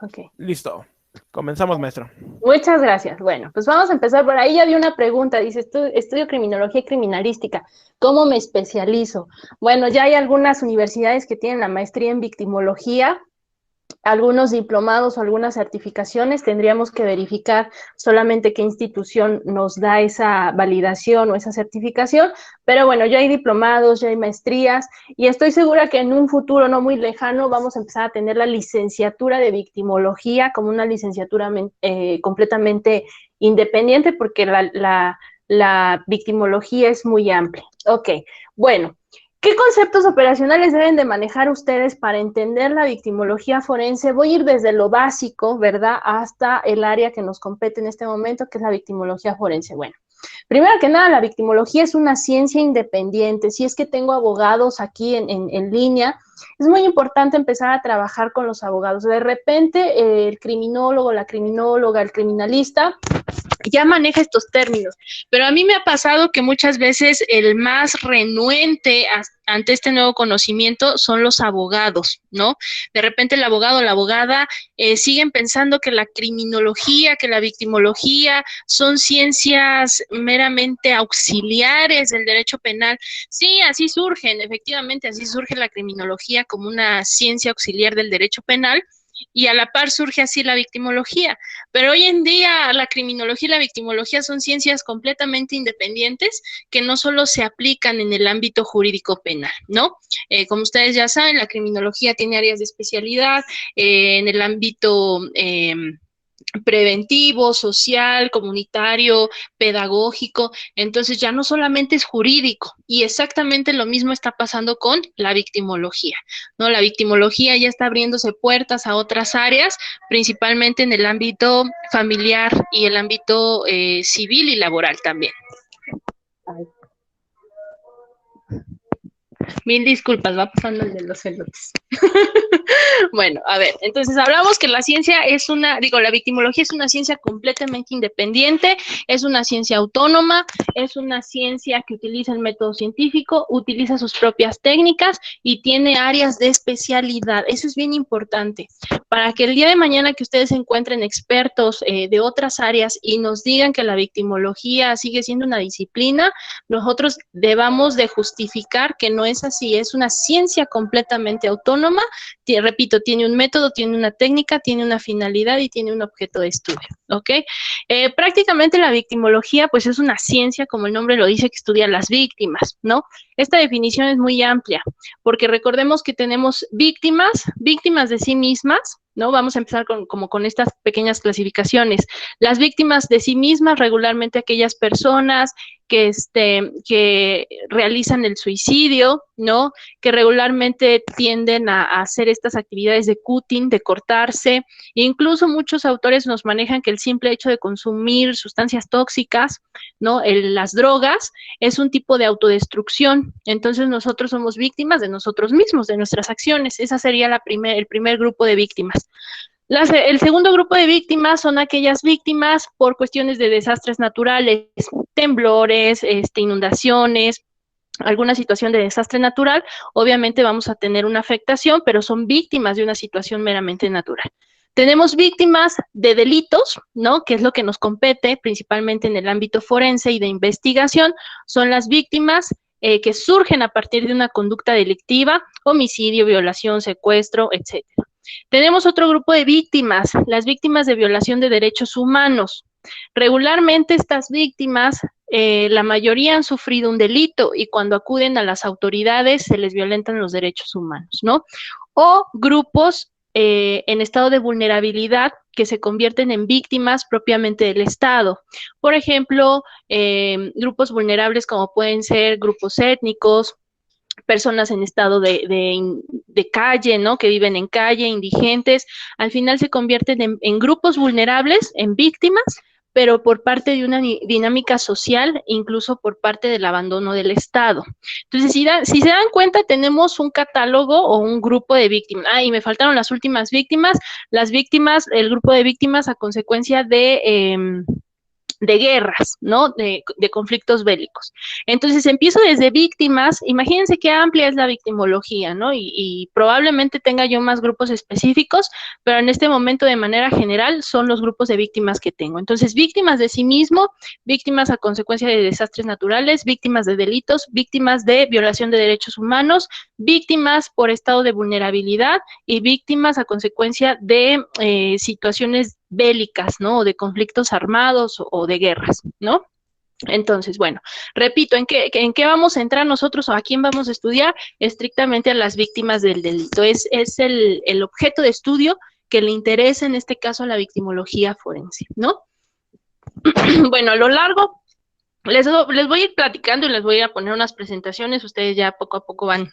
Ok. Listo. Comenzamos, maestro. Muchas gracias. Bueno, pues vamos a empezar por ahí. Ya vi una pregunta. Dice, estudio criminología y criminalística. ¿Cómo me especializo? Bueno, ya hay algunas universidades que tienen la maestría en victimología, algunos diplomados o algunas certificaciones. Tendríamos que verificar solamente qué institución nos da esa validación o esa certificación, pero bueno, ya hay diplomados, ya hay maestrías, y estoy segura que en un futuro no muy lejano vamos a empezar a tener la licenciatura de victimología como una licenciatura completamente independiente, porque la victimología es muy amplia. Ok, bueno, ¿qué conceptos operacionales deben de manejar ustedes para entender la victimología forense? Voy a ir desde lo básico, ¿verdad?, hasta el área que nos compete en este momento, que es la victimología forense. Bueno, primero que nada, la victimología es una ciencia independiente. Si es que tengo abogados aquí en línea, es muy importante empezar a trabajar con los abogados. De repente, el criminólogo, la criminóloga, el criminalista ya maneja estos términos, pero a mí me ha pasado que muchas veces el más renuente ante este nuevo conocimiento son los abogados, ¿no? De repente el abogado o la abogada siguen pensando que la criminología, que la victimología son ciencias meramente auxiliares del derecho penal. Sí, así surgen, efectivamente, así surge la criminología como una ciencia auxiliar del derecho penal, y a la par surge así la victimología. Pero hoy en día la criminología y la victimología son ciencias completamente independientes que no solo se aplican en el ámbito jurídico penal, ¿no? Como ustedes ya saben, la criminología tiene áreas de especialidad en el ámbito preventivo, social, comunitario, pedagógico. Entonces ya no solamente es jurídico, y exactamente lo mismo está pasando con la victimología, ¿no? La victimología ya está abriéndose puertas a otras áreas, principalmente en el ámbito familiar y el ámbito civil y laboral también. Ay, mil disculpas, va pasando el de los elotes. Bueno, a ver, entonces hablamos que la ciencia es la victimología es una ciencia completamente independiente, es una ciencia autónoma, es una ciencia que utiliza el método científico, utiliza sus propias técnicas y tiene áreas de especialidad. Eso es bien importante, para que el día de mañana que ustedes encuentren expertos de otras áreas y nos digan que la victimología sigue siendo una disciplina, nosotros debamos de justificar que no es así, es una ciencia completamente autónoma. Repito, tiene un método, tiene una técnica, tiene una finalidad y tiene un objeto de estudio, ¿ok? Prácticamente la victimología, pues es una ciencia, como el nombre lo dice, que estudia las víctimas, ¿no? Esta definición es muy amplia, porque recordemos que tenemos víctimas de sí mismas, ¿no? Vamos a empezar con estas pequeñas clasificaciones. Las víctimas de sí mismas, regularmente aquellas personas que realizan el suicidio, ¿no? Que regularmente tienden a hacer estas actividades de cutting, de cortarse, e incluso muchos autores nos manejan que el simple hecho de consumir sustancias tóxicas, ¿no? Las drogas, es un tipo de autodestrucción. Entonces nosotros somos víctimas de nosotros mismos, de nuestras acciones. Esa sería el primer grupo de víctimas. El segundo grupo de víctimas son aquellas víctimas por cuestiones de desastres naturales, temblores, inundaciones, alguna situación de desastre natural. Obviamente vamos a tener una afectación, pero son víctimas de una situación meramente natural. Tenemos víctimas de delitos, ¿no? Que es lo que nos compete principalmente en el ámbito forense y de investigación. Son las víctimas que surgen a partir de una conducta delictiva, homicidio, violación, secuestro, etcétera. Tenemos otro grupo de víctimas, las víctimas de violación de derechos humanos. Regularmente estas víctimas, la mayoría han sufrido un delito y cuando acuden a las autoridades se les violentan los derechos humanos, ¿no? O grupos en estado de vulnerabilidad que se convierten en víctimas propiamente del Estado. Por ejemplo, grupos vulnerables como pueden ser grupos étnicos, personas en estado de calle, ¿no? Que viven en calle, indigentes, al final se convierten en grupos vulnerables, en víctimas, pero por parte de una dinámica social, incluso por parte del abandono del Estado. Entonces, si se dan cuenta, tenemos un catálogo o un grupo de víctimas. Ah, y me faltaron las últimas víctimas, el grupo de víctimas a consecuencia de guerras, ¿no? De conflictos bélicos. Entonces empiezo desde víctimas, imagínense qué amplia es la victimología, ¿no? Y probablemente tenga yo más grupos específicos, pero en este momento de manera general son los grupos de víctimas que tengo. Entonces, víctimas de sí mismo, víctimas a consecuencia de desastres naturales, víctimas de delitos, víctimas de violación de derechos humanos, víctimas por estado de vulnerabilidad y víctimas a consecuencia de situaciones bélicas, ¿no? O de conflictos armados o de guerras, ¿no? Entonces, bueno, repito, ¿en qué vamos a entrar nosotros o a quién vamos a estudiar? Estrictamente a las víctimas del delito. Es el objeto de estudio que le interesa en este caso a la victimología forense, ¿no? Bueno, a lo largo les voy a ir platicando y les voy a poner unas presentaciones, ustedes ya poco a poco van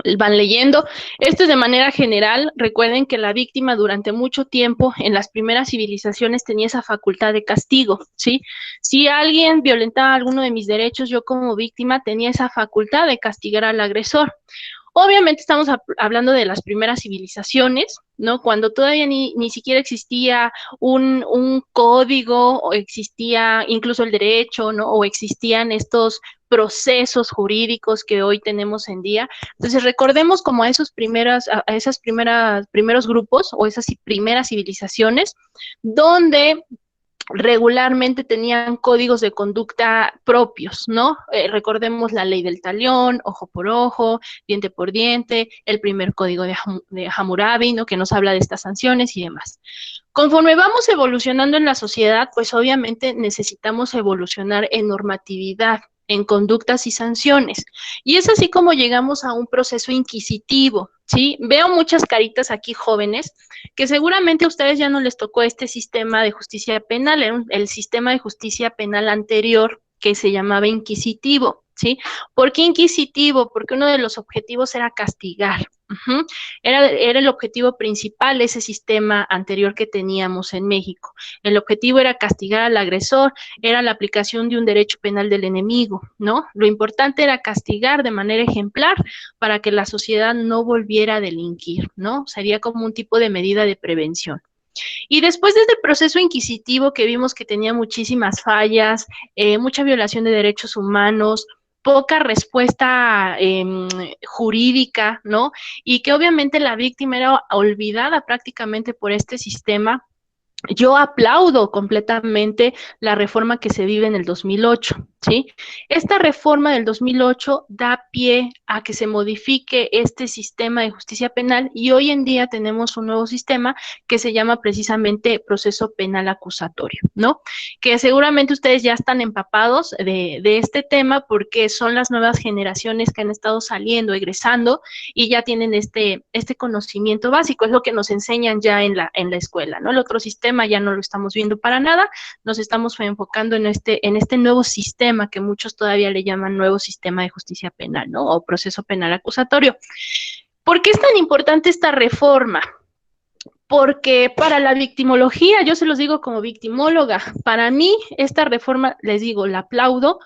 leyendo. Esto es de manera general. Recuerden que la víctima durante mucho tiempo en las primeras civilizaciones tenía esa facultad de castigo, ¿sí? Si alguien violentaba alguno de mis derechos, yo como víctima tenía esa facultad de castigar al agresor. Obviamente estamos hablando de las primeras civilizaciones, ¿no? Cuando todavía ni siquiera existía un código o existía incluso el derecho, ¿no? O existían estos procesos jurídicos que hoy tenemos en día. Entonces recordemos como a esos primeros grupos o esas primeras civilizaciones donde regularmente tenían códigos de conducta propios, ¿no? Recordemos la ley del talión, ojo por ojo, diente por diente, el primer código de Hammurabi, ¿no? Que nos habla de estas sanciones y demás. Conforme vamos evolucionando en la sociedad, pues obviamente necesitamos evolucionar en normatividad, en conductas y sanciones. Y es así como llegamos a un proceso inquisitivo, ¿sí? Veo muchas caritas aquí jóvenes que seguramente a ustedes ya no les tocó este sistema de justicia penal, era el sistema de justicia penal anterior que se llamaba inquisitivo, ¿sí? ¿Por qué inquisitivo? Porque uno de los objetivos era castigar. Era el objetivo principal, ese sistema anterior que teníamos en México. El objetivo era castigar al agresor, era la aplicación de un derecho penal del enemigo, ¿no? Lo importante era castigar de manera ejemplar para que la sociedad no volviera a delinquir, ¿no? Sería como un tipo de medida de prevención. Y después de este proceso inquisitivo que vimos que tenía muchísimas fallas, mucha violación de derechos humanos, poca respuesta jurídica, ¿no? Y que obviamente la víctima era olvidada prácticamente por este sistema. Yo aplaudo completamente la reforma que se vive en el 2008, ¿sí? Esta reforma del 2008 da pie a que se modifique este sistema de justicia penal y hoy en día tenemos un nuevo sistema que se llama precisamente proceso penal acusatorio, ¿no? Que seguramente ustedes ya están empapados de este tema porque son las nuevas generaciones que han estado saliendo, egresando y ya tienen este conocimiento básico, es lo que nos enseñan ya en la escuela, ¿no? El otro sistema ya no lo estamos viendo para nada, nos estamos enfocando en este nuevo sistema que muchos todavía le llaman nuevo sistema de justicia penal, ¿no? O proceso penal acusatorio. ¿Por qué es tan importante esta reforma? Porque para la victimología, yo se los digo como victimóloga, para mí esta reforma, les digo, la aplaudo,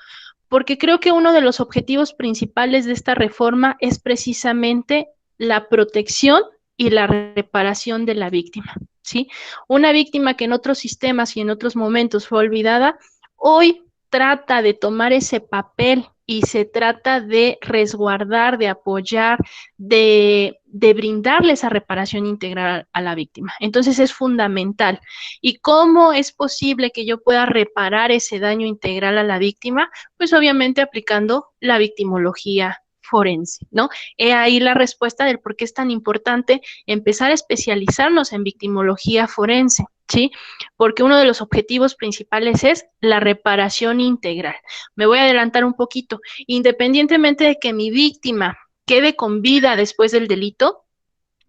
porque creo que uno de los objetivos principales de esta reforma es precisamente la protección y la reparación de la víctima, ¿sí? Una víctima que en otros sistemas y en otros momentos fue olvidada, hoy trata de tomar ese papel y se trata de resguardar, de apoyar, de brindarle esa reparación integral a la víctima. Entonces es fundamental. ¿Y cómo es posible que yo pueda reparar ese daño integral a la víctima? Pues obviamente aplicando la victimología forense, ¿no? He ahí la respuesta del por qué es tan importante empezar a especializarnos en victimología forense, ¿sí? Porque uno de los objetivos principales es la reparación integral. Me voy a adelantar un poquito. Independientemente de que mi víctima quede con vida después del delito,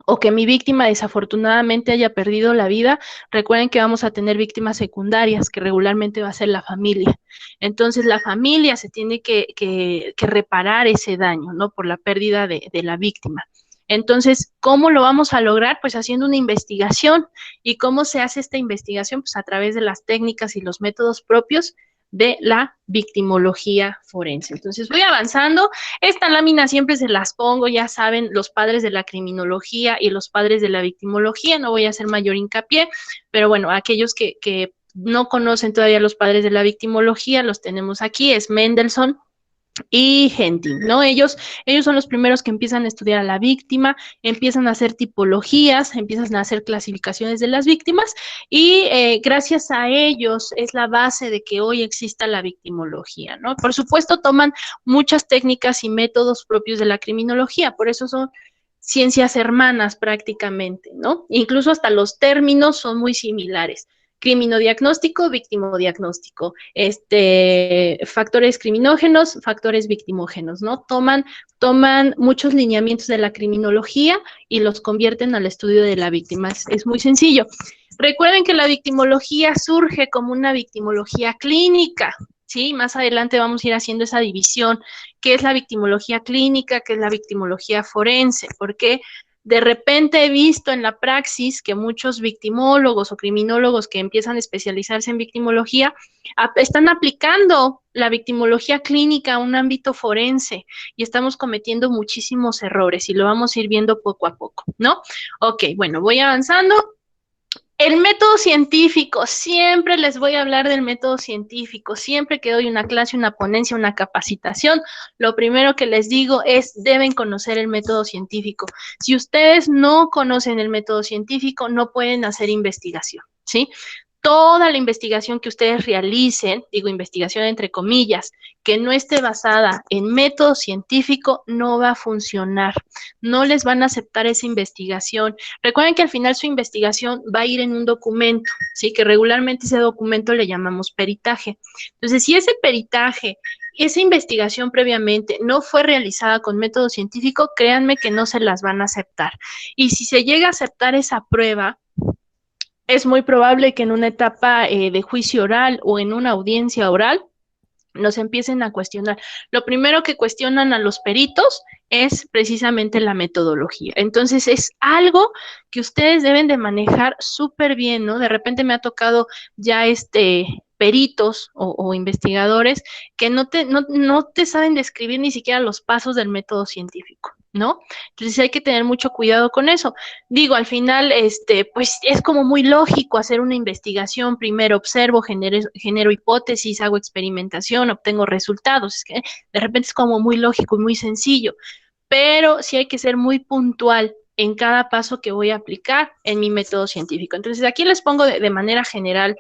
o que mi víctima desafortunadamente haya perdido la vida, recuerden que vamos a tener víctimas secundarias, que regularmente va a ser la familia. Entonces, la familia se tiene que reparar ese daño, ¿no? Por la pérdida de la víctima. Entonces, ¿cómo lo vamos a lograr? Pues haciendo una investigación. ¿Y cómo se hace esta investigación? Pues a través de las técnicas y los métodos propios de la victimología forense. Entonces voy avanzando. Esta lámina siempre se las pongo, ya saben, los padres de la criminología y los padres de la victimología. No voy a hacer mayor hincapié, pero bueno, aquellos que no conocen todavía los padres de la victimología, los tenemos aquí, es Mendelssohn y Henting, ¿no? Ellos son los primeros que empiezan a estudiar a la víctima, empiezan a hacer tipologías, empiezan a hacer clasificaciones de las víctimas y gracias a ellos es la base de que hoy exista la victimología, ¿no? Por supuesto, toman muchas técnicas y métodos propios de la criminología, por eso son ciencias hermanas prácticamente, ¿no? Incluso hasta los términos son muy similares. Criminodiagnóstico, victimodiagnóstico, factores criminógenos, factores victimógenos, ¿no? Toman muchos lineamientos de la criminología y los convierten al estudio de la víctima. Es muy sencillo. Recuerden que la victimología surge como una victimología clínica, ¿sí? Más adelante vamos a ir haciendo esa división, qué es la victimología clínica, qué es la victimología forense, porque de repente he visto en la praxis que muchos victimólogos o criminólogos que empiezan a especializarse en victimología están aplicando la victimología clínica a un ámbito forense y estamos cometiendo muchísimos errores y lo vamos a ir viendo poco a poco, ¿no? Ok, bueno, voy avanzando. El método científico, siempre les voy a hablar del método científico, siempre que doy una clase, una ponencia, una capacitación, lo primero que les digo es, deben conocer el método científico. Si ustedes no conocen el método científico, no pueden hacer investigación, ¿sí? Toda la investigación que ustedes realicen, digo investigación entre comillas, que no esté basada en método científico, no va a funcionar. No les van a aceptar esa investigación. Recuerden que al final su investigación va a ir en un documento, ¿sí? Que regularmente ese documento le llamamos peritaje. Entonces, si ese peritaje, esa investigación previamente no fue realizada con método científico, créanme que no se las van a aceptar. Y si se llega a aceptar esa prueba, es muy probable que en una etapa de juicio oral o en una audiencia oral nos empiecen a cuestionar. Lo primero que cuestionan a los peritos es precisamente la metodología. Entonces, es algo que ustedes deben de manejar súper bien, ¿no? De repente me ha tocado ya peritos o investigadores que no te saben describir ni siquiera los pasos del método científico, ¿no? Entonces hay que tener mucho cuidado con eso. Digo, al final, pues es como muy lógico hacer una investigación. Primero observo, genero hipótesis, hago experimentación, obtengo resultados. Es que de repente es como muy lógico y muy sencillo, pero sí hay que ser muy puntual en cada paso que voy a aplicar en mi método científico. Entonces, aquí les pongo de manera general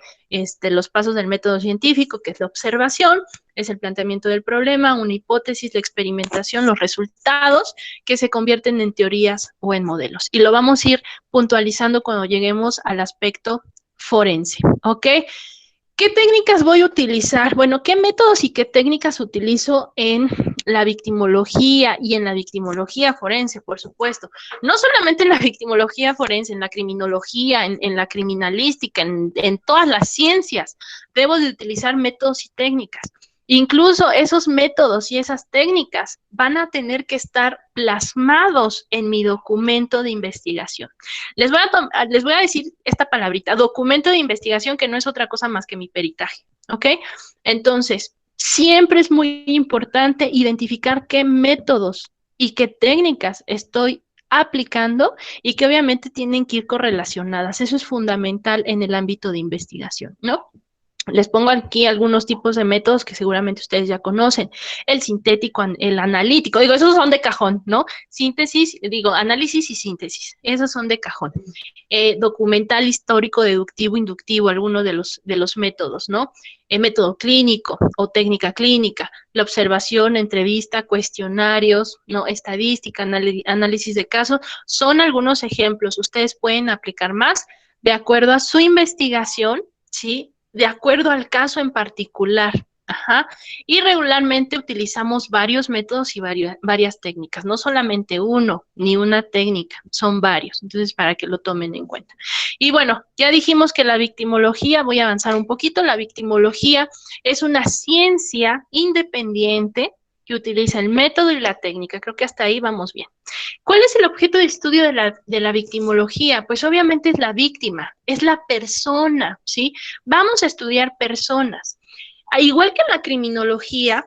los pasos del método científico, que es la observación, es el planteamiento del problema, una hipótesis, la experimentación, los resultados que se convierten en teorías o en modelos. Y lo vamos a ir puntualizando cuando lleguemos al aspecto forense, ¿ok? ¿Qué técnicas voy a utilizar? Bueno, ¿qué métodos y qué técnicas utilizo en la victimología y en la victimología forense, por supuesto? No solamente en la victimología forense, en la criminología, en la criminalística, en todas las ciencias, debo de utilizar métodos y técnicas. Incluso esos métodos y esas técnicas van a tener que estar plasmados en mi documento de investigación. Les voy a decir esta palabrita, documento de investigación, que no es otra cosa más que mi peritaje, ¿ok? Entonces, siempre es muy importante identificar qué métodos y qué técnicas estoy aplicando y que obviamente tienen que ir correlacionadas. Eso es fundamental en el ámbito de investigación, ¿no? Les pongo aquí algunos tipos de métodos que seguramente ustedes ya conocen. El sintético, el analítico, digo, esos son de cajón, ¿no? Síntesis, digo, análisis y síntesis, esos son de cajón. Documental, histórico, deductivo, inductivo, algunos de los métodos, ¿no? Método clínico o técnica clínica, la observación, entrevista, cuestionarios, ¿no? Estadística, análisis de casos, son algunos ejemplos. Ustedes pueden aplicar más de acuerdo a su investigación, ¿sí? De acuerdo al caso en particular. Ajá. Y regularmente utilizamos varios métodos y varias técnicas, no solamente uno ni una técnica, son varios, entonces para que lo tomen en cuenta. Y bueno, ya dijimos que la victimología, voy a avanzar un poquito, la victimología es una ciencia independiente que utiliza el método y la técnica, creo que hasta ahí vamos bien. ¿Cuál es el objeto de estudio de la victimología? Pues obviamente es la víctima, es la persona, ¿sí? Vamos a estudiar personas. Igual que en la criminología,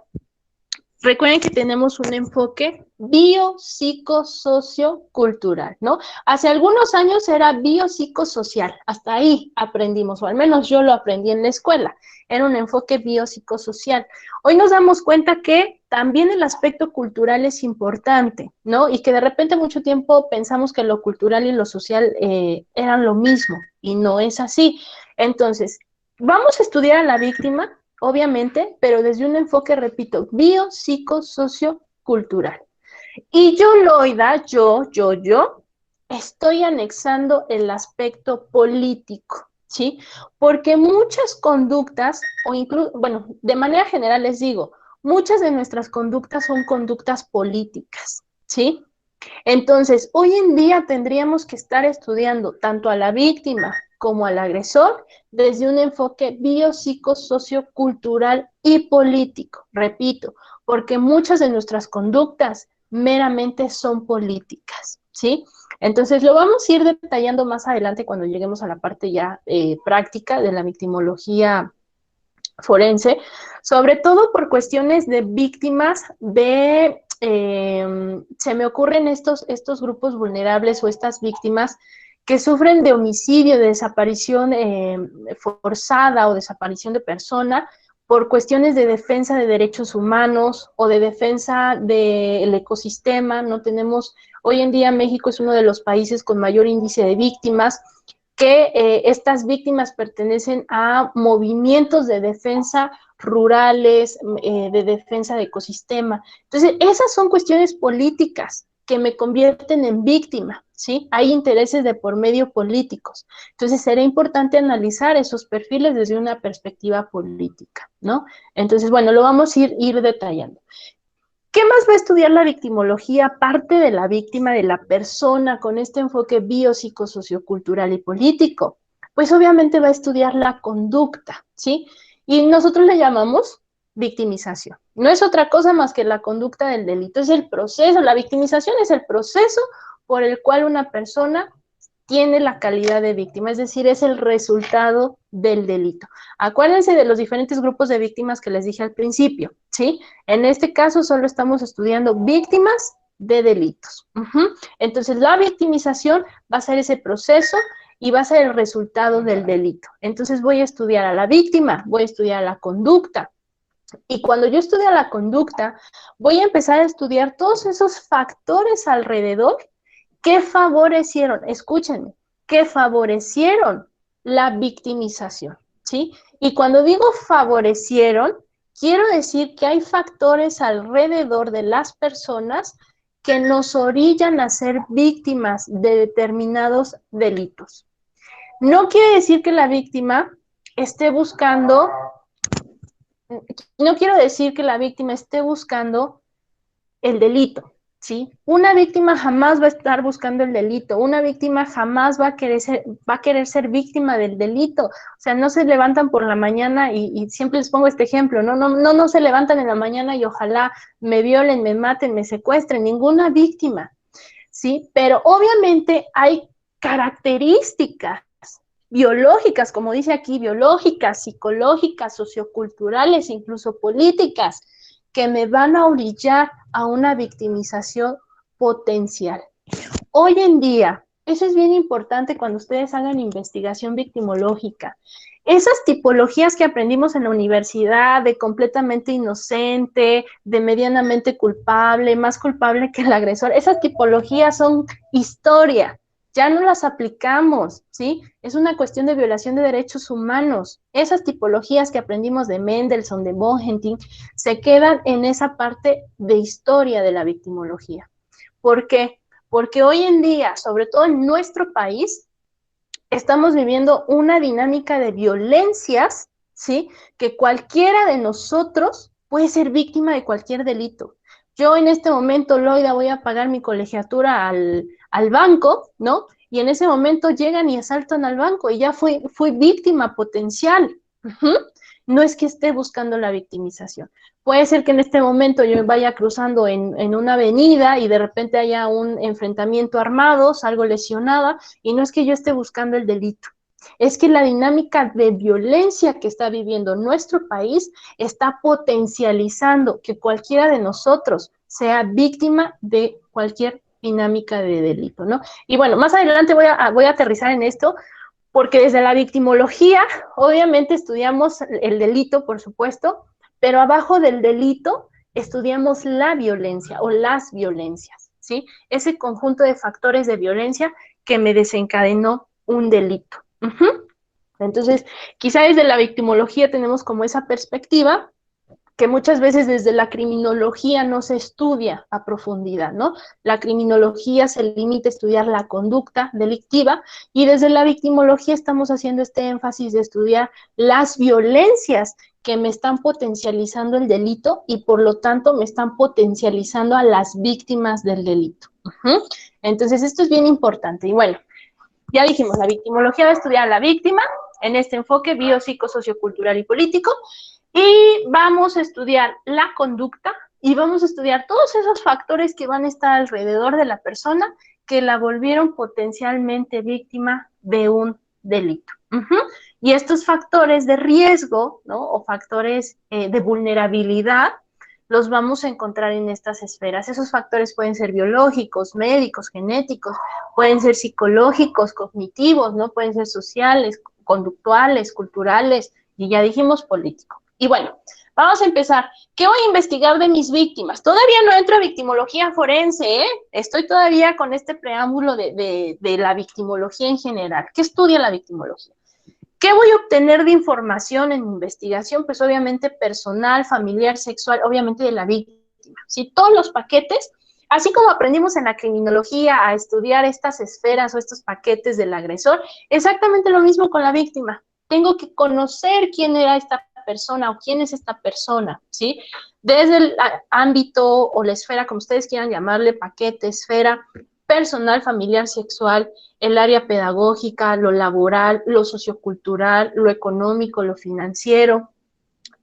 recuerden que tenemos un enfoque biopsicosociocultural, ¿no? Hace algunos años era biopsicosocial, hasta ahí aprendimos, o al menos yo lo aprendí en la escuela, era un enfoque biopsicosocial. Hoy nos damos cuenta que también el aspecto cultural es importante, ¿no? Y que de repente mucho tiempo pensamos que lo cultural y lo social eran lo mismo, y no es así. Entonces, vamos a estudiar a la víctima, obviamente, pero desde un enfoque, repito, biopsicosociocultural. Y yo, Loida, yo, estoy anexando el aspecto político, ¿sí? Porque muchas conductas, o incluso, bueno, de manera general les digo, muchas de nuestras conductas son conductas políticas, ¿sí? Entonces, hoy en día tendríamos que estar estudiando tanto a la víctima como al agresor desde un enfoque biopsicosociocultural y político, repito, porque muchas de nuestras conductas meramente son políticas, ¿sí? Entonces, lo vamos a ir detallando más adelante cuando lleguemos a la parte ya práctica de la victimología forense, sobre todo por cuestiones de víctimas de, se me ocurren estos grupos vulnerables o estas víctimas que sufren de homicidio, de desaparición forzada o desaparición de persona por cuestiones de defensa de derechos humanos o de defensa del ecosistema. No tenemos, hoy en día México es uno de los países con mayor índice de víctimas, que estas víctimas pertenecen a movimientos de defensa rurales, de defensa de ecosistema. Entonces, esas son cuestiones políticas que me convierten en víctima, ¿sí? Hay intereses de por medio políticos. Entonces, será importante analizar esos perfiles desde una perspectiva política, ¿no? Entonces, bueno, lo vamos a ir detallando. ¿Qué más va a estudiar la victimología aparte de la víctima, de la persona, con este enfoque biopsicosociocultural y político? Pues obviamente va a estudiar la conducta, ¿sí? Y nosotros le llamamos victimización. No es otra cosa más que la conducta del delito, es el proceso, la victimización es el proceso por el cual una persona tiene la calidad de víctima, es decir, es el resultado del delito. Acuérdense de los diferentes grupos de víctimas que les dije al principio, ¿sí? En este caso solo estamos estudiando víctimas de delitos. Entonces, la victimización va a ser ese proceso y va a ser el resultado del delito. Entonces, voy a estudiar a la víctima, voy a estudiar la conducta. Y cuando yo estudio la conducta, voy a empezar a estudiar todos esos factores alrededor que favorecieron, escúchenme, que favorecieron la victimización, ¿sí? Y cuando digo favorecieron, quiero decir que hay factores alrededor de las personas que nos orillan a ser víctimas de determinados delitos. No quiere decir que la víctima esté buscando, no quiero decir que la víctima esté buscando el delito, ¿sí? Una víctima jamás va a estar buscando el delito, una víctima jamás va a querer ser víctima del delito, o sea, no se levantan por la mañana y siempre les pongo este ejemplo, no se levantan en la mañana y ojalá me violen, me maten, me secuestren, ninguna víctima, ¿sí? Pero obviamente hay características biológicas, como dice aquí, biológicas, psicológicas, socioculturales, incluso políticas, que me van a orillar a una victimización potencial. Hoy en día, eso es bien importante cuando ustedes hagan investigación victimológica. Esas tipologías que aprendimos en la universidad de completamente inocente, de medianamente culpable, más culpable que el agresor, esas tipologías son historia. Ya no las aplicamos, ¿sí? Es una cuestión de violación de derechos humanos. Esas tipologías que aprendimos de Mendelssohn, de Mogentin, se quedan en esa parte de historia de la victimología. ¿Por qué? Porque hoy en día, sobre todo en nuestro país, estamos viviendo una dinámica de violencias, ¿sí? Que cualquiera de nosotros puede ser víctima de cualquier delito. Yo en este momento, Loida, voy a pagar mi colegiatura al banco, ¿no? Y en ese momento llegan y asaltan al banco y ya fui víctima potencial. No es que esté buscando la victimización. Puede ser que en este momento yo vaya cruzando en una avenida y de repente haya un enfrentamiento armado, salgo lesionada, y no es que yo esté buscando el delito. es que la dinámica de violencia que está viviendo nuestro país está potencializando que cualquiera de nosotros sea víctima de cualquier dinámica de delito, ¿no? Y bueno, más adelante voy a aterrizar en esto, porque desde la victimología, obviamente estudiamos el delito, por supuesto, pero abajo del delito estudiamos la violencia o las violencias, ¿sí? Ese conjunto de factores de violencia que me desencadenó un delito. Entonces, quizá desde la victimología tenemos como esa perspectiva que muchas veces desde la criminología no se estudia a profundidad, ¿no? La criminología se limita a estudiar la conducta delictiva y desde la victimología estamos haciendo este énfasis de estudiar las violencias que me están potencializando el delito y por lo tanto me están potencializando a las víctimas del delito. Entonces, esto es bien importante. Y bueno, ya dijimos, la victimología va a estudiar a la víctima en este enfoque biopsicosociocultural y político, y vamos a estudiar la conducta y vamos a estudiar todos esos factores que van a estar alrededor de la persona que la volvieron potencialmente víctima de un delito. Y estos factores de riesgo, ¿no? O factores de vulnerabilidad los vamos a encontrar en estas esferas. Esos factores pueden ser biológicos, médicos, genéticos, pueden ser psicológicos, cognitivos, ¿no? Pueden ser sociales, conductuales, culturales, y ya dijimos político. Y bueno, vamos a empezar. ¿Qué voy a investigar de mis víctimas? Todavía no entro a victimología forense, ¿eh? Estoy todavía con este preámbulo de la victimología en general. ¿Qué estudia la victimología? ¿Qué voy a obtener de información en mi investigación? Pues obviamente personal, familiar, sexual, obviamente de la víctima. ¿Sí? Todos los paquetes, así como aprendimos en la criminología a estudiar estas esferas o estos paquetes del agresor, exactamente lo mismo con la víctima. Tengo que conocer quién era esta persona o quién es esta persona, ¿sí? Desde el ámbito o la esfera, como ustedes quieran llamarle, paquete, esfera, personal, familiar, sexual, el área pedagógica, lo laboral, lo sociocultural, lo económico, lo financiero,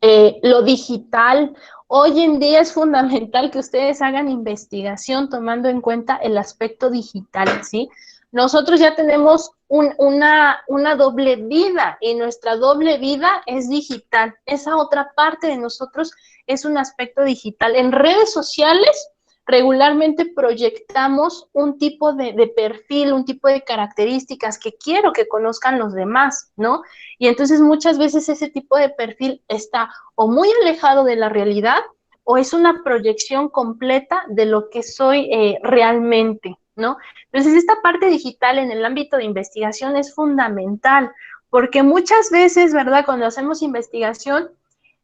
lo digital. Hoy en día es fundamental que ustedes hagan investigación tomando en cuenta el aspecto digital, ¿sí? Nosotros ya tenemos una doble vida y nuestra doble vida es digital. Esa otra parte de nosotros es un aspecto digital. En redes sociales regularmente proyectamos un tipo de perfil, un tipo de características que quiero que conozcan los demás, ¿no? Y entonces muchas veces ese tipo de perfil está o muy alejado de la realidad o es una proyección completa de lo que soy realmente, ¿no? Entonces esta parte digital en el ámbito de investigación es fundamental porque muchas veces, ¿verdad? Cuando hacemos investigación,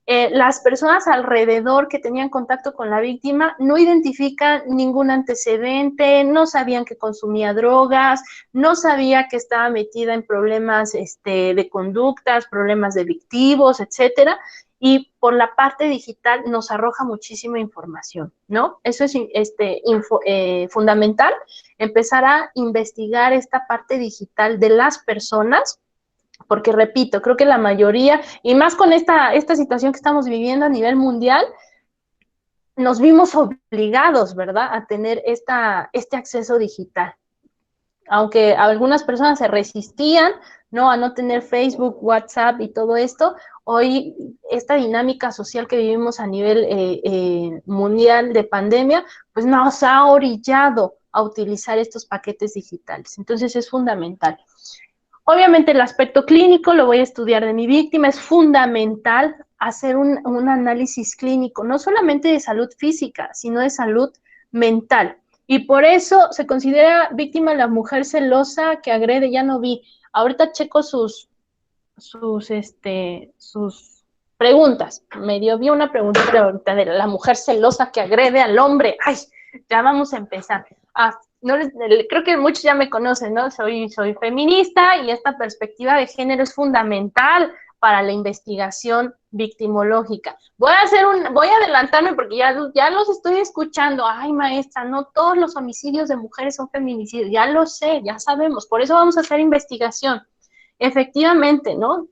las personas alrededor que tenían contacto con la víctima no identifican ningún antecedente, no sabían que consumía drogas, no sabía que estaba metida en problemas de conductas, problemas delictivos, etcétera, y por la parte digital nos arroja muchísima información, ¿no? Eso es fundamental, empezar a investigar esta parte digital de las personas, porque repito, creo que la mayoría, y más con esta situación que estamos viviendo a nivel mundial, nos vimos obligados, ¿verdad?, a tener este acceso digital. Aunque algunas personas se resistían, ¿no?, a no tener Facebook, WhatsApp y todo esto, hoy esta dinámica social que vivimos a nivel mundial de pandemia, pues nos ha orillado a utilizar estos paquetes digitales. Entonces es fundamental. Obviamente el aspecto clínico lo voy a estudiar de mi víctima, es fundamental hacer un análisis clínico, no solamente de salud física, sino de salud mental. Y por eso se considera víctima la mujer celosa que agrede, ya no vi, ahorita checo sus preguntas, medio vi una pregunta ahorita de la mujer celosa que agrede al hombre, ay, ya vamos a empezar. No creo que muchos ya me conocen, ¿no? Soy feminista y esta perspectiva de género es fundamental para la investigación victimológica. Voy a adelantarme porque ya los estoy escuchando. Ay, maestra, no todos los homicidios de mujeres son feminicidios. Ya lo sé, ya sabemos. Por eso vamos a hacer investigación. Efectivamente, ¿no?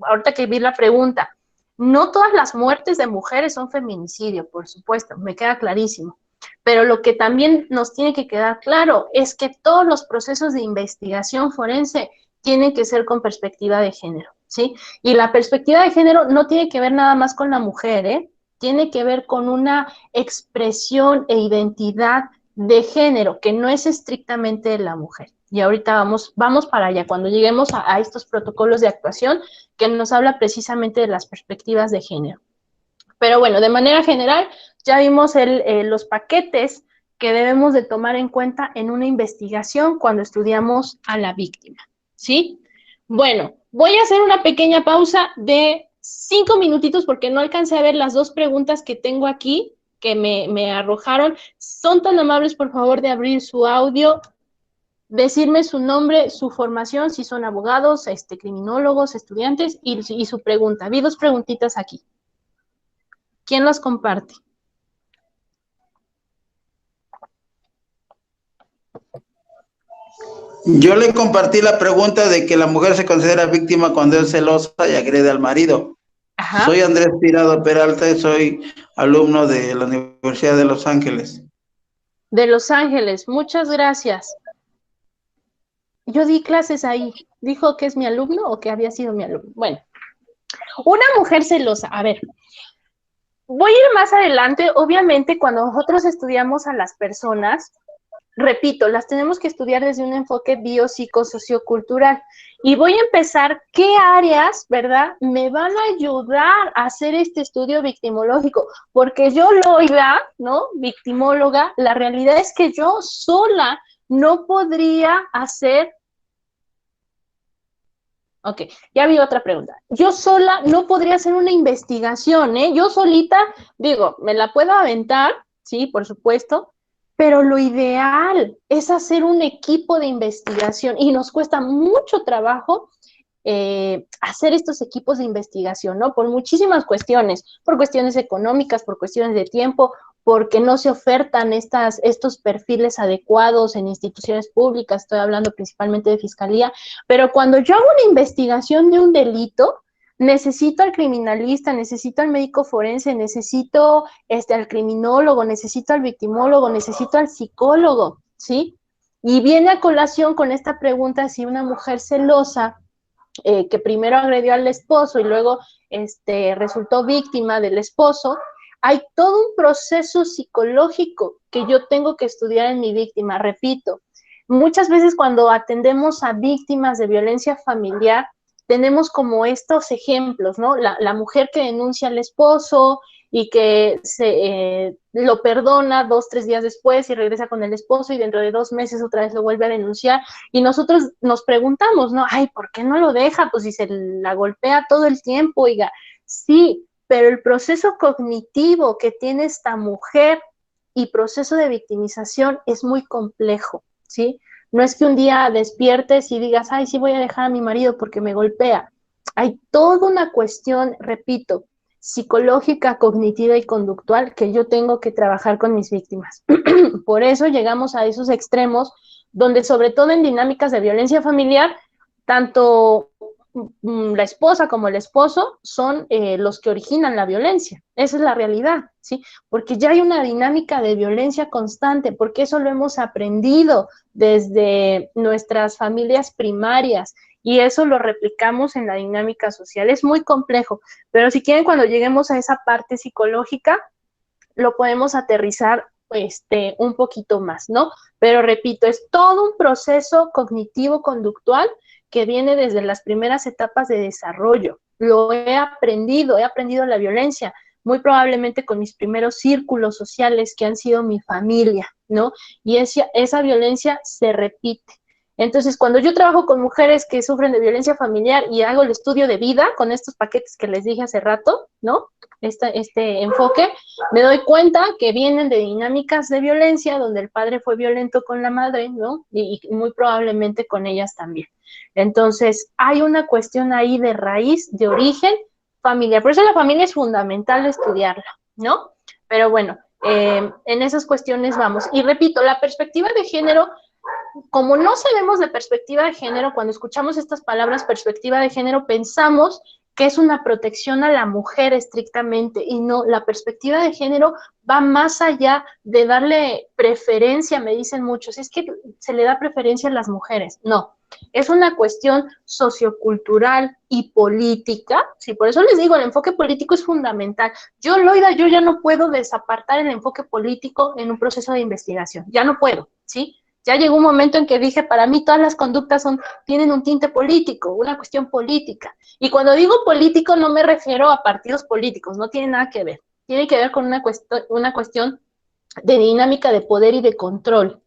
Ahorita que vi la pregunta, no todas las muertes de mujeres son feminicidio, por supuesto, me queda clarísimo. Pero lo que también nos tiene que quedar claro es que todos los procesos de investigación forense tienen que ser con perspectiva de género, ¿sí? Y la perspectiva de género no tiene que ver nada más con la mujer, ¿eh? Tiene que ver con una expresión e identidad de género que no es estrictamente de la mujer. Y ahorita vamos para allá, cuando lleguemos a estos protocolos de actuación que nos habla precisamente de las perspectivas de género. Pero bueno, de manera general, ya vimos los paquetes que debemos de tomar en cuenta en una investigación cuando estudiamos a la víctima, ¿sí? Bueno, voy a hacer una pequeña pausa de 5 minutitos porque no alcancé a ver las 2 preguntas que tengo aquí que me arrojaron. Son tan amables, por favor, de abrir su audio, decirme su nombre, su formación, si son abogados, criminólogos, estudiantes, y su pregunta. Vi 2 preguntitas aquí. ¿Quién las comparte? Yo le compartí la pregunta de que la mujer se considera víctima cuando es celosa y agrede al marido. Ajá. Soy Andrés Tirado Peralta y soy alumno de la Universidad de Los Ángeles. De Los Ángeles, muchas gracias. Yo di clases ahí. ¿Dijo que es mi alumno o que había sido mi alumno? Bueno, una mujer celosa. A ver, voy a ir más adelante. Obviamente, cuando nosotros estudiamos a las personas, repito, las tenemos que estudiar desde un enfoque biopsicosociocultural. Y voy a empezar qué áreas, ¿verdad?, me van a ayudar a hacer este estudio victimológico. Porque yo, Loida, ¿no?, victimóloga, la realidad es que yo sola no podría hacer... Ok, ya vi otra pregunta. Yo sola no podría hacer una investigación, ¿eh? Yo solita, digo, me la puedo aventar, sí, por supuesto, pero lo ideal es hacer un equipo de investigación y nos cuesta mucho trabajo hacer estos equipos de investigación, ¿no? Por muchísimas cuestiones, por cuestiones económicas, por cuestiones de tiempo, porque no se ofertan estos perfiles adecuados en instituciones públicas, estoy hablando principalmente de fiscalía, pero cuando yo hago una investigación de un delito, necesito al criminalista, necesito al médico forense, necesito al criminólogo, necesito al victimólogo, necesito al psicólogo, ¿sí? Y viene a colación con esta pregunta si una mujer celosa que primero agredió al esposo y luego resultó víctima del esposo, hay todo un proceso psicológico que yo tengo que estudiar en mi víctima. Repito, muchas veces cuando atendemos a víctimas de violencia familiar, tenemos como estos ejemplos, ¿no? La mujer que denuncia al esposo y que lo perdona 2, 3 días después y regresa con el esposo y dentro de 2 meses otra vez lo vuelve a denunciar y nosotros nos preguntamos, ¿no? Ay, ¿por qué no lo deja? Pues si se la golpea todo el tiempo, oiga, sí, pero el proceso cognitivo que tiene esta mujer y proceso de victimización es muy complejo, ¿sí? No es que un día despiertes y digas, ay, sí voy a dejar a mi marido porque me golpea. Hay toda una cuestión, repito, psicológica, cognitiva y conductual que yo tengo que trabajar con mis víctimas. Por eso llegamos a esos extremos donde sobre todo en dinámicas de violencia familiar, tanto la esposa como el esposo son los que originan la violencia. Esa es la realidad, ¿sí? Porque ya hay una dinámica de violencia constante, porque eso lo hemos aprendido desde nuestras familias primarias y eso lo replicamos en la dinámica social. Es muy complejo, pero si quieren, cuando lleguemos a esa parte psicológica, lo podemos aterrizar un poquito más, ¿no? Pero repito, es todo un proceso cognitivo-conductual que viene desde las primeras etapas de desarrollo. Lo he aprendido la violencia, muy probablemente con mis primeros círculos sociales que han sido mi familia, ¿no? Y esa violencia se repite. Entonces, cuando yo trabajo con mujeres que sufren de violencia familiar y hago el estudio de vida con estos paquetes que les dije hace rato, ¿no? Este enfoque, me doy cuenta que vienen de dinámicas de violencia donde el padre fue violento con la madre, ¿no? Y muy probablemente con ellas también. Entonces, hay una cuestión ahí de raíz, de origen familiar. Por eso la familia es fundamental estudiarla, ¿no? Pero bueno, en esas cuestiones vamos. Y repito, la perspectiva de género, como no sabemos de perspectiva de género, cuando escuchamos estas palabras perspectiva de género, pensamos que es una protección a la mujer estrictamente, y no, la perspectiva de género va más allá de darle preferencia, me dicen muchos, es que se le da preferencia a las mujeres. No, es una cuestión sociocultural y política, sí, por eso les digo, el enfoque político es fundamental. Yo, Loida, yo ya no puedo desapartar el enfoque político en un proceso de investigación, ya no puedo, ¿sí? Ya llegó un momento en que dije, para mí todas las conductas tienen un tinte político, una cuestión política. Y cuando digo político no me refiero a partidos políticos, no tiene nada que ver. Tiene que ver con una cuestión de dinámica de poder y de control,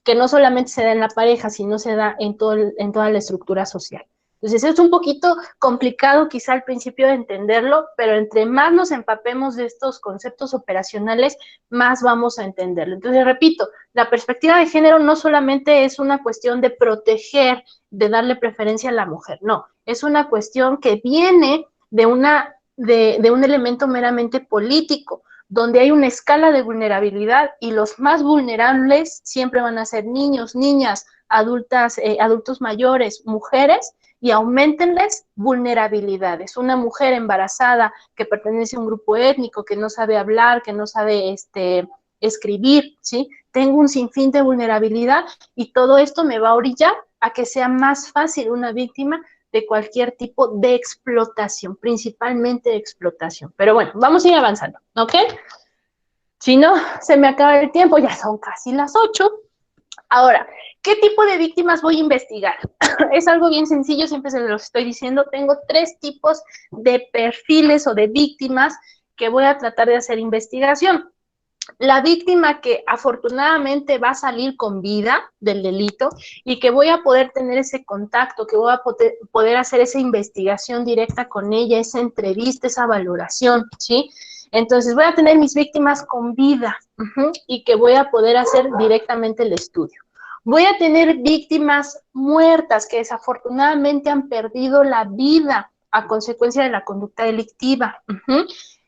que no solamente se da en la pareja, sino se da en toda la estructura social. Entonces es un poquito complicado quizá al principio de entenderlo, pero entre más nos empapemos de estos conceptos operacionales, más vamos a entenderlo. Entonces, repito, la perspectiva de género no solamente es una cuestión de proteger, de darle preferencia a la mujer, no, es una cuestión que viene de un elemento meramente político, donde hay una escala de vulnerabilidad y los más vulnerables siempre van a ser niños, niñas, adultos mayores, mujeres, y aumentenles vulnerabilidades. Una mujer embarazada que pertenece a un grupo étnico, que no sabe hablar, que no sabe escribir, ¿sí? Tengo un sinfín de vulnerabilidad y todo esto me va a orillar a que sea más fácil una víctima de cualquier tipo de explotación, principalmente de explotación. Pero bueno, vamos a ir avanzando, ¿ok? Si no, se me acaba el tiempo, ya son casi las 8. Ahora, ¿qué tipo de víctimas voy a investigar? Es algo bien sencillo, siempre se los estoy diciendo. Tengo 3 tipos de perfiles o de víctimas que voy a tratar de hacer investigación. La víctima que afortunadamente va a salir con vida del delito y que voy a poder tener ese contacto, que voy a poder hacer esa investigación directa con ella, esa entrevista, esa valoración, ¿sí? Entonces voy a tener mis víctimas con vida y que voy a poder hacer directamente el estudio. Voy a tener víctimas muertas que desafortunadamente han perdido la vida a consecuencia de la conducta delictiva.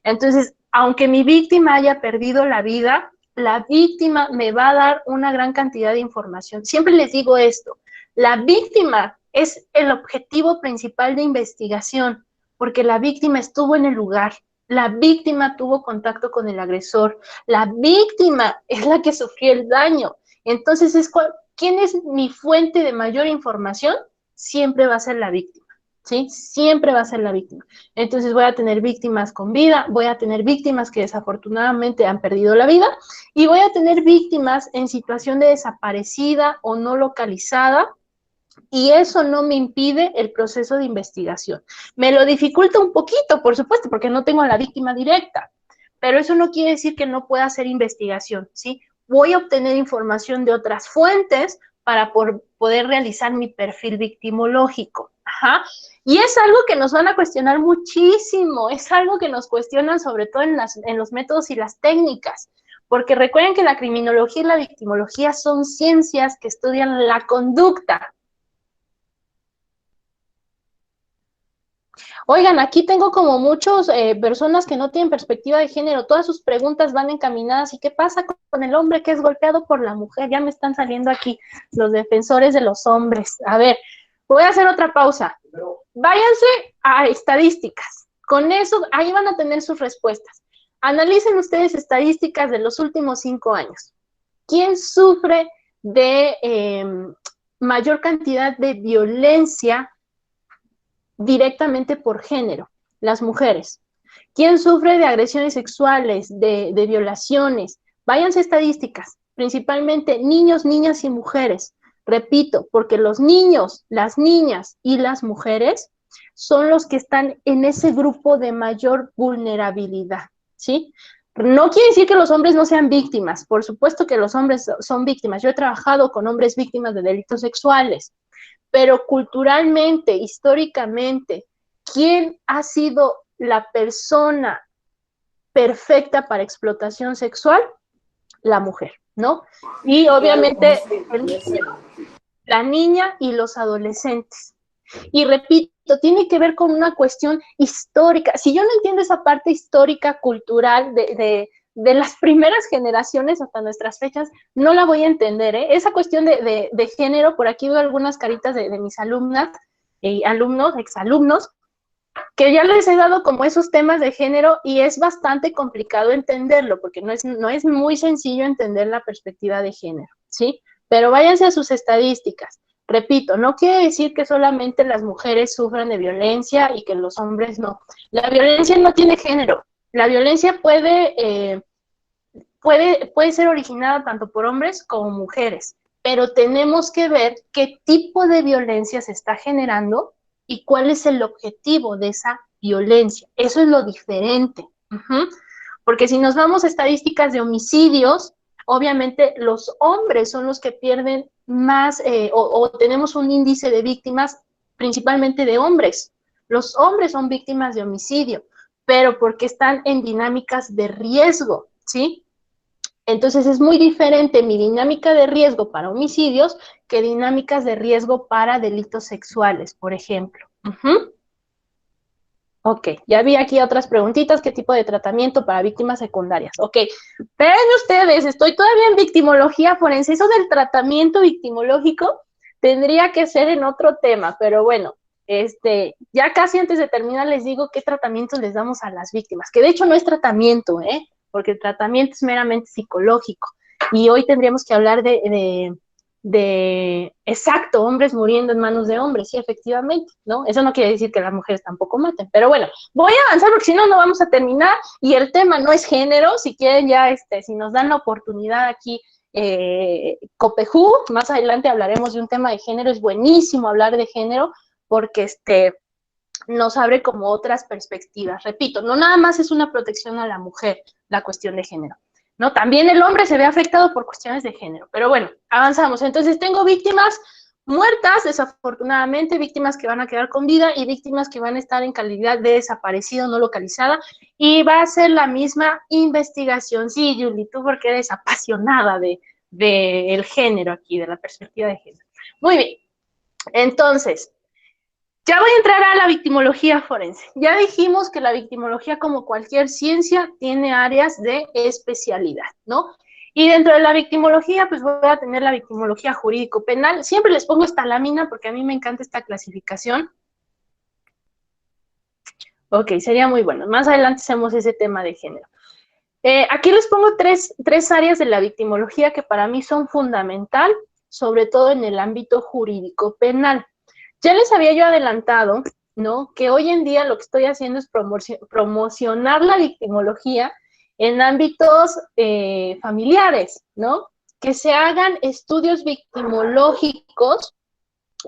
Entonces, aunque mi víctima haya perdido la vida, la víctima me va a dar una gran cantidad de información. Siempre les digo esto, la víctima es el objetivo principal de investigación, porque la víctima estuvo en el lugar, la víctima tuvo contacto con el agresor, la víctima es la que sufrió el daño. Entonces, ¿quién es mi fuente de mayor información? Siempre va a ser la víctima. ¿Sí? Siempre va a ser la víctima. Entonces voy a tener víctimas con vida, voy a tener víctimas que desafortunadamente han perdido la vida y voy a tener víctimas en situación de desaparecida o no localizada, y eso no me impide el proceso de investigación. Me lo dificulta un poquito, por supuesto, porque no tengo a la víctima directa, pero eso no quiere decir que no pueda hacer investigación, ¿sí? Voy a obtener información de otras fuentes para poder realizar mi perfil victimológico. Y es algo que nos van a cuestionar muchísimo, es algo que nos cuestionan sobre todo en los métodos y las técnicas, porque recuerden que la criminología y la victimología son ciencias que estudian la conducta. Oigan, aquí tengo como muchas personas que no tienen perspectiva de género, todas sus preguntas van encaminadas, ¿y qué pasa con el hombre que es golpeado por la mujer? Ya me están saliendo aquí los defensores de los hombres. A ver, voy a hacer otra pausa. Váyanse a estadísticas. Con eso, ahí van a tener sus respuestas. Analicen ustedes estadísticas de los últimos 5 años. ¿Quién sufre de mayor cantidad de violencia directamente por género? Las mujeres. ¿Quién sufre de agresiones sexuales, de violaciones? Váyanse a estadísticas, principalmente niños, niñas y mujeres. Repito, porque los niños, las niñas y las mujeres son los que están en ese grupo de mayor vulnerabilidad, ¿sí? No quiere decir que los hombres no sean víctimas, por supuesto que los hombres son víctimas. Yo he trabajado con hombres víctimas de delitos sexuales, pero culturalmente, históricamente, ¿quién ha sido la persona perfecta para explotación sexual? La mujer, ¿no? Y obviamente la niña y los adolescentes. Y repito, tiene que ver con una cuestión histórica. Si yo no entiendo esa parte histórica, cultural, de las primeras generaciones hasta nuestras fechas, no la voy a entender, ¿eh? Esa cuestión de género, por aquí veo algunas caritas de mis alumnas, alumnos, exalumnos, que ya les he dado como esos temas de género y es bastante complicado entenderlo, porque no es muy sencillo entender la perspectiva de género, ¿sí? Pero váyanse a sus estadísticas. Repito, no quiere decir que solamente las mujeres sufran de violencia y que los hombres no. La violencia no tiene género. La violencia puede ser originada tanto por hombres como mujeres, pero tenemos que ver qué tipo de violencia se está generando y cuál es el objetivo de esa violencia. Eso es lo diferente. Porque si nos vamos a estadísticas de homicidios, obviamente los hombres son los que pierden más o tenemos un índice de víctimas principalmente de hombres. Los hombres son víctimas de homicidio, pero porque están en dinámicas de riesgo, ¿sí? Entonces es muy diferente mi dinámica de riesgo para homicidios que dinámicas de riesgo para delitos sexuales, por ejemplo. Ok, ya vi aquí otras preguntitas. ¿Qué tipo de tratamiento para víctimas secundarias? Ok, ven ustedes, estoy todavía en victimología forense. Eso del tratamiento victimológico tendría que ser en otro tema, pero bueno, ya casi antes de terminar les digo qué tratamientos les damos a las víctimas, que de hecho no es tratamiento, porque el tratamiento es meramente psicológico. Y hoy tendríamos que hablar exacto, hombres muriendo en manos de hombres, sí, efectivamente, ¿no? Eso no quiere decir que las mujeres tampoco maten, pero bueno, voy a avanzar porque si no, no vamos a terminar, y el tema no es género. Si quieren ya, si nos dan la oportunidad aquí, Copejú, más adelante hablaremos de un tema de género. Es buenísimo hablar de género, porque nos abre como otras perspectivas. Repito, no nada más es una protección a la mujer la cuestión de género, ¿no? También el hombre se ve afectado por cuestiones de género. Pero bueno, avanzamos. Entonces tengo víctimas muertas, desafortunadamente, víctimas que van a quedar con vida y víctimas que van a estar en calidad de desaparecido, no localizada, y va a ser la misma investigación. Sí, Julie, tú porque eres apasionada del género aquí, de la perspectiva de género. Muy bien, entonces, ya voy a entrar a la victimología forense. Ya dijimos que la victimología, como cualquier ciencia, tiene áreas de especialidad, ¿no? Y dentro de la victimología, pues voy a tener la victimología jurídico-penal. Siempre les pongo esta lámina porque a mí me encanta esta clasificación. Ok, sería muy bueno. Más adelante hacemos ese tema de género. Aquí les pongo tres áreas de la victimología que para mí son fundamental, sobre todo en el ámbito jurídico-penal. Ya les había yo adelantado, ¿no?, que hoy en día lo que estoy haciendo es promocionar la victimología en ámbitos familiares, ¿no? Que se hagan estudios victimológicos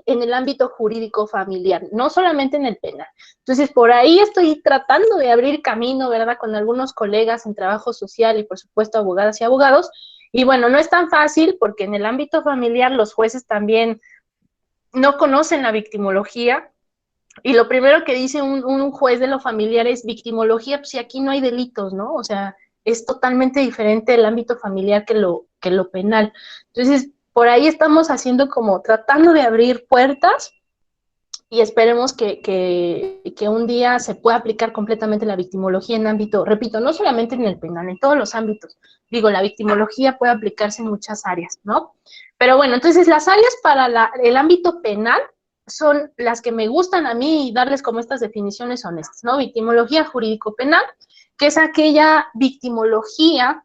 en el ámbito jurídico familiar, no solamente en el penal. Entonces, por ahí estoy tratando de abrir camino, ¿verdad?, con algunos colegas en trabajo social y, por supuesto, abogadas y abogados. Y bueno, no es tan fácil porque en el ámbito familiar los jueces también no conocen la victimología, y lo primero que dice un juez de lo familiar es victimología, pues si aquí no hay delitos, ¿no? O sea, es totalmente diferente el ámbito familiar que lo penal. Entonces, por ahí estamos haciendo como tratando de abrir puertas y esperemos que un día se pueda aplicar completamente la victimología en ámbito, repito, no solamente en el penal, en todos los ámbitos. Digo, la victimología puede aplicarse en muchas áreas, ¿no? Pero bueno, entonces las áreas para el ámbito penal son las que me gustan a mí y darles como estas definiciones honestas, ¿no? Victimología jurídico-penal, que es aquella victimología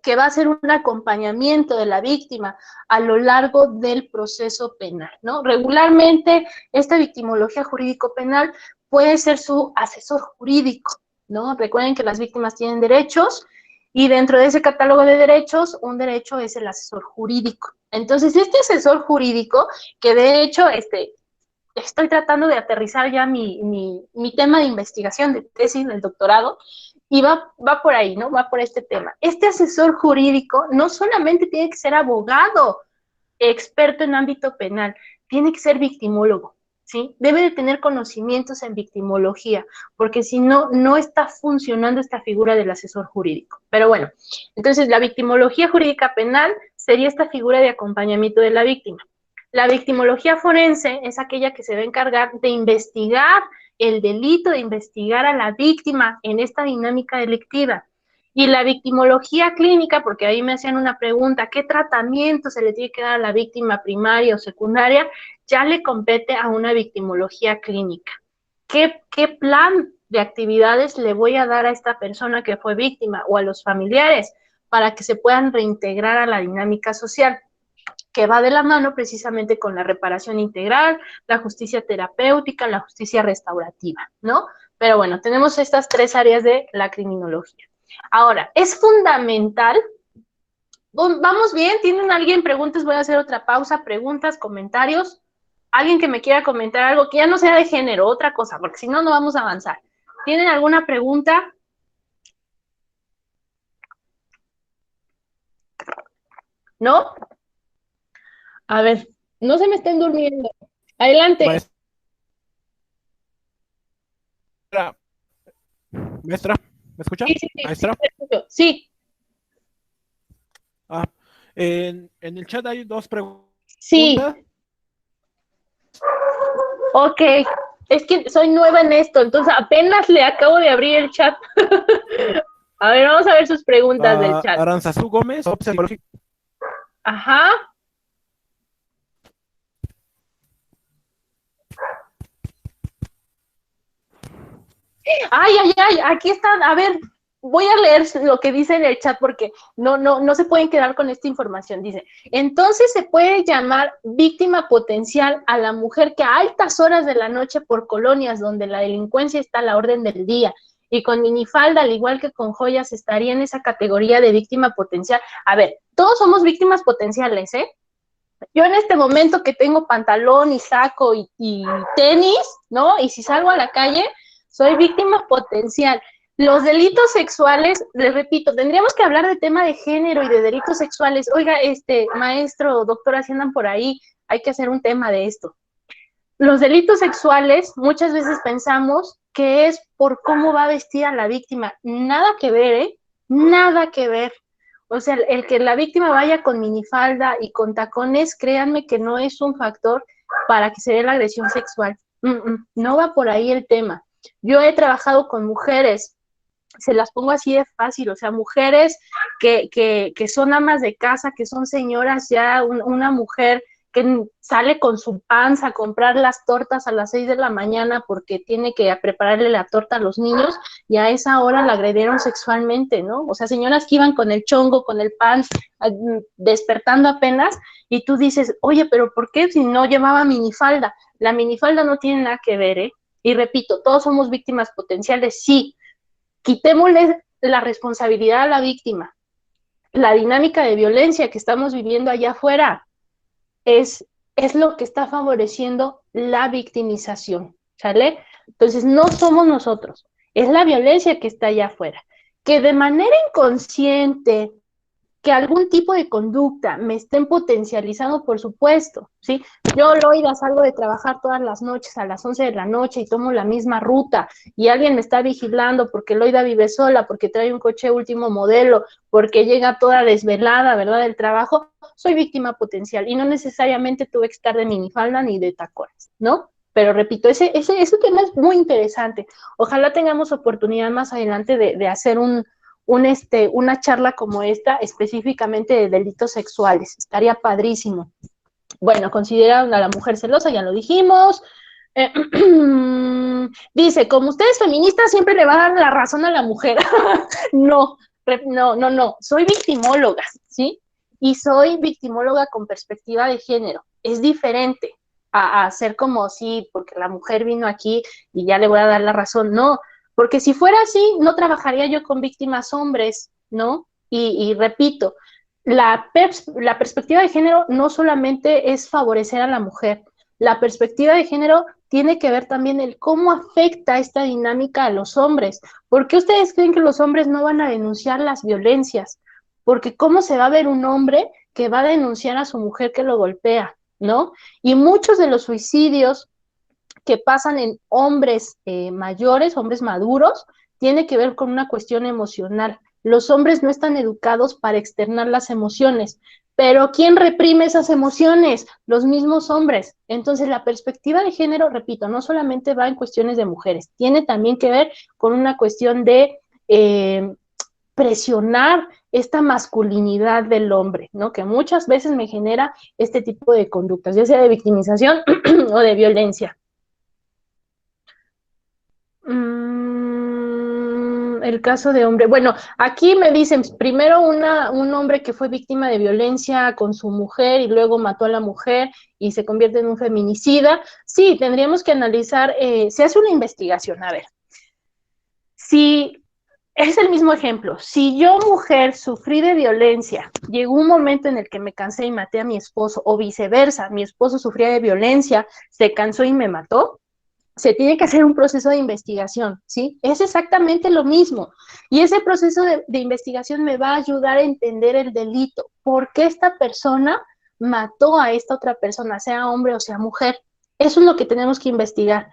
que va a ser un acompañamiento de la víctima a lo largo del proceso penal, ¿no? Regularmente, esta victimología jurídico-penal puede ser su asesor jurídico, ¿no? Recuerden que las víctimas tienen derechos y dentro de ese catálogo de derechos, un derecho es el asesor jurídico. Entonces, este asesor jurídico, que de hecho, estoy tratando de aterrizar ya mi tema de investigación, de tesis, del doctorado, y va por ahí, ¿no? Va por este tema. Este asesor jurídico no solamente tiene que ser abogado, experto en ámbito penal, tiene que ser victimólogo, ¿sí? Debe de tener conocimientos en victimología, porque si no, no está funcionando esta figura del asesor jurídico. Pero bueno, entonces la victimología jurídica penal sería esta figura de acompañamiento de la víctima. La victimología forense es aquella que se va a encargar de investigar el delito, de investigar a la víctima en esta dinámica delictiva. Y la victimología clínica, porque ahí me hacían una pregunta, ¿qué tratamiento se le tiene que dar a la víctima primaria o secundaria? Ya le compete a una victimología clínica. ¿Qué plan de actividades le voy a dar a esta persona que fue víctima o a los familiares para que se puedan reintegrar a la dinámica social? Que va de la mano precisamente con la reparación integral, la justicia terapéutica, la justicia restaurativa, ¿no? Pero bueno, tenemos estas 3 áreas de la criminología. Ahora, es fundamental. ¿Vamos bien? ¿Tienen alguien preguntas? Voy a hacer otra pausa, preguntas, comentarios. Alguien que me quiera comentar algo que ya no sea de género, otra cosa, porque si no, no vamos a avanzar. ¿Tienen alguna pregunta? ¿No? A ver, no se me estén durmiendo. Adelante. Maestra, ¿me escucha? Sí, sí, sí. Maestra. Sí. En el chat hay 2 preguntas. Sí. Ok, es que soy nueva en esto, entonces apenas le acabo de abrir el chat. A ver, vamos a ver sus preguntas del chat. Aranzazú Gómez, Ajá. Ay, aquí están. A ver, voy a leer lo que dice en el chat porque no se pueden quedar con esta información. Dice, entonces se puede llamar víctima potencial a la mujer que a altas horas de la noche por colonias donde la delincuencia está a la orden del día y con minifalda, al igual que con joyas, estaría en esa categoría de víctima potencial. A ver, todos somos víctimas potenciales, ¿eh? Yo en este momento que tengo pantalón y saco y tenis, ¿no? Y si salgo a la calle, soy víctima potencial. Los delitos sexuales, les repito, tendríamos que hablar de tema de género y de delitos sexuales. Oiga, maestro, doctora, si andan por ahí, hay que hacer un tema de esto. Los delitos sexuales, muchas veces pensamos que es por cómo va vestida la víctima. Nada que ver, ¿eh? Nada que ver. O sea, el que la víctima vaya con minifalda y con tacones, créanme que no es un factor para que se dé la agresión sexual. No va por ahí el tema. Yo he trabajado con mujeres, se las pongo así de fácil, o sea, mujeres que son amas de casa, que son señoras ya, una mujer que sale con su panza a comprar las tortas a las 6 de la mañana porque tiene que prepararle la torta a los niños, y a esa hora la agredieron sexualmente, ¿no? O sea, señoras que iban con el chongo, con el pan, despertando apenas, y tú dices, oye, pero ¿por qué si no llevaba minifalda? La minifalda no tiene nada que ver, ¿eh? Y repito, todos somos víctimas potenciales, sí. Quitémosle la responsabilidad a la víctima. La dinámica de violencia que estamos viviendo allá afuera es lo que está favoreciendo la victimización, ¿sale? Entonces, no somos nosotros, es la violencia que está allá afuera, que de manera inconsciente, que algún tipo de conducta me estén potencializando, por supuesto, ¿sí? Yo, Loida, salgo de trabajar todas las noches a las 11 de la noche y tomo la misma ruta y alguien me está vigilando porque Loida vive sola, porque trae un coche último modelo, porque llega toda desvelada, ¿verdad?, del trabajo. Soy víctima potencial y no necesariamente tuve que estar de minifalda ni de tacones, ¿no? Pero repito, ese tema es muy interesante. Ojalá tengamos oportunidad más adelante de hacer una charla como esta, específicamente de delitos sexuales. Estaría padrísimo. Bueno, consideran a la mujer celosa, ya lo dijimos. Dice, como usted es feminista, siempre le va a dar la razón a la mujer. No, soy victimóloga, ¿sí? Y soy victimóloga con perspectiva de género. Es diferente a ser como, sí, porque la mujer vino aquí y ya le voy a dar la razón. No, porque si fuera así, no trabajaría yo con víctimas hombres, ¿no? Y repito, la perspectiva de género no solamente es favorecer a la mujer, la perspectiva de género tiene que ver también el cómo afecta esta dinámica a los hombres. ¿Por qué ustedes creen que los hombres no van a denunciar las violencias? Porque ¿cómo se va a ver un hombre que va a denunciar a su mujer que lo golpea, ¿no? Y muchos de los suicidios que pasan en hombres mayores, hombres maduros, tiene que ver con una cuestión emocional. Los hombres no están educados para externar las emociones, pero ¿quién reprime esas emociones? Los mismos hombres. Entonces, la perspectiva de género, repito, no solamente va en cuestiones de mujeres, tiene también que ver con una cuestión de presionar esta masculinidad del hombre, ¿no? Que muchas veces me genera este tipo de conductas, ya sea de victimización o de violencia. El caso de hombre. Bueno, aquí me dicen, primero un hombre que fue víctima de violencia con su mujer y luego mató a la mujer y se convierte en un feminicida. Sí, tendríamos que analizar, se hace una investigación, a ver. Si es el mismo ejemplo, si yo, mujer, sufrí de violencia, llegó un momento en el que me cansé y maté a mi esposo, o viceversa, mi esposo sufría de violencia, se cansó y me mató, se tiene que hacer un proceso de investigación, ¿sí? Es exactamente lo mismo. Y ese proceso de investigación me va a ayudar a entender el delito. ¿Por qué esta persona mató a esta otra persona, sea hombre o sea mujer? Eso es lo que tenemos que investigar.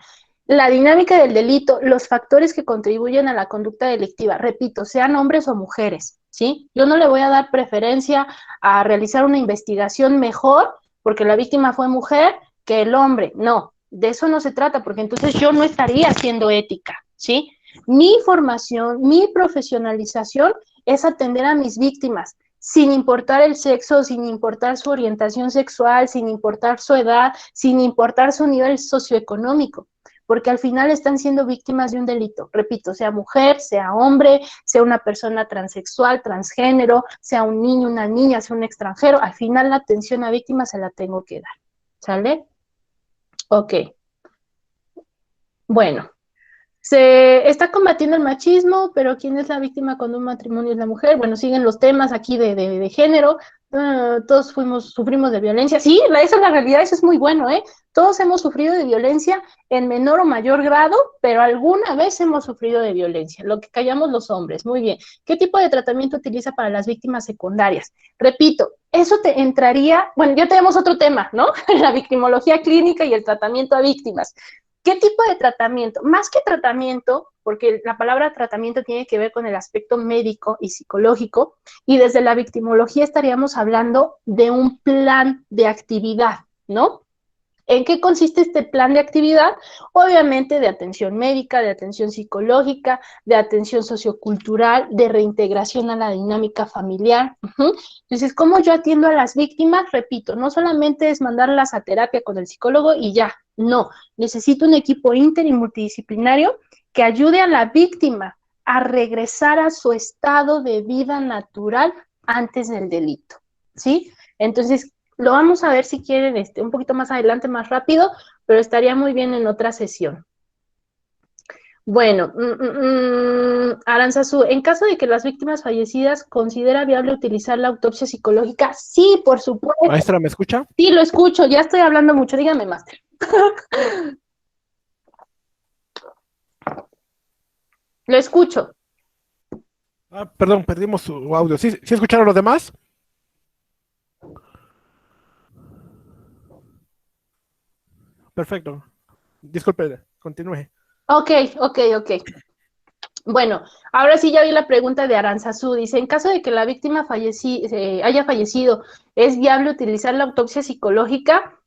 La dinámica del delito, los factores que contribuyen a la conducta delictiva, repito, sean hombres o mujeres, ¿sí? Yo no le voy a dar preferencia a realizar una investigación mejor porque la víctima fue mujer que el hombre, no. De eso no se trata, porque entonces yo no estaría siendo ética, ¿sí? Mi formación, mi profesionalización es atender a mis víctimas, sin importar el sexo, sin importar su orientación sexual, sin importar su edad, sin importar su nivel socioeconómico, porque al final están siendo víctimas de un delito. Repito, sea mujer, sea hombre, sea una persona transexual, transgénero, sea un niño, una niña, sea un extranjero, al final la atención a víctimas se la tengo que dar, ¿sale? Ok, bueno, se está combatiendo el machismo, pero ¿quién es la víctima cuando un matrimonio es la mujer? Bueno, siguen los temas aquí de género, todos sufrimos de violencia. Sí, esa es la realidad, eso es muy bueno, ¿eh? Todos hemos sufrido de violencia en menor o mayor grado, pero alguna vez hemos sufrido de violencia, lo que callamos los hombres. Muy bien. ¿Qué tipo de tratamiento utiliza para las víctimas secundarias? Repito, eso te entraría, bueno, ya tenemos otro tema, ¿no? La victimología clínica y el tratamiento a víctimas. ¿Qué tipo de tratamiento? Más que tratamiento, porque la palabra tratamiento tiene que ver con el aspecto médico y psicológico, y desde la victimología estaríamos hablando de un plan de actividad, ¿no? ¿En qué consiste este plan de actividad? Obviamente de atención médica, de atención psicológica, de atención sociocultural, de reintegración a la dinámica familiar. Entonces, ¿cómo yo atiendo a las víctimas? Repito, no solamente es mandarlas a terapia con el psicólogo y ya, no. Necesito un equipo inter y multidisciplinario que ayude a la víctima a regresar a su estado de vida natural antes del delito, ¿sí? Entonces, lo vamos a ver si quieren un poquito más adelante, más rápido, pero estaría muy bien en otra sesión. Bueno, Aranzazú, en caso de que las víctimas fallecidas considera viable utilizar la autopsia psicológica, sí, por supuesto. Maestra, ¿me escucha? Sí, lo escucho, ya estoy hablando mucho, dígame, máster. Lo escucho. Ah, perdón, perdimos su audio. ¿Sí escucharon los demás? Perfecto. Disculpe, continúe. Ok. Bueno, ahora sí ya vi la pregunta de Aranzazú. Dice, en caso de que la víctima haya fallecido, ¿es viable utilizar la autopsia psicológica?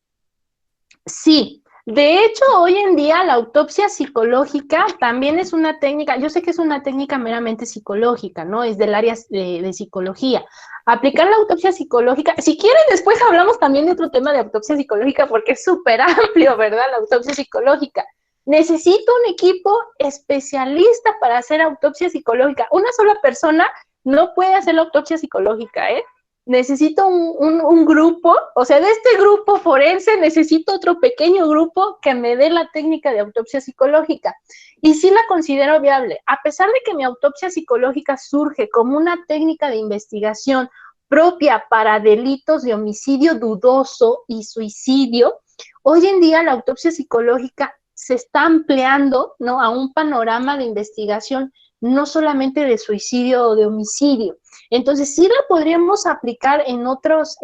Sí. De hecho, hoy en día la autopsia psicológica también es una técnica, yo sé que es una técnica meramente psicológica, ¿no? Es del área de psicología. Aplicar la autopsia psicológica, si quieren después hablamos también de otro tema de autopsia psicológica porque es súper amplio, ¿verdad? La autopsia psicológica. Necesito un equipo especialista para hacer autopsia psicológica. Una sola persona no puede hacer la autopsia psicológica, ¿eh? Necesito un grupo, o sea, de este grupo forense necesito otro pequeño grupo que me dé la técnica de autopsia psicológica. Y sí la considero viable. A pesar de que mi autopsia psicológica surge como una técnica de investigación propia para delitos de homicidio dudoso y suicidio, hoy en día la autopsia psicológica se está ampliando, ¿no?, a un panorama de investigación no solamente de suicidio o de homicidio. Entonces, sí la podríamos aplicar en otras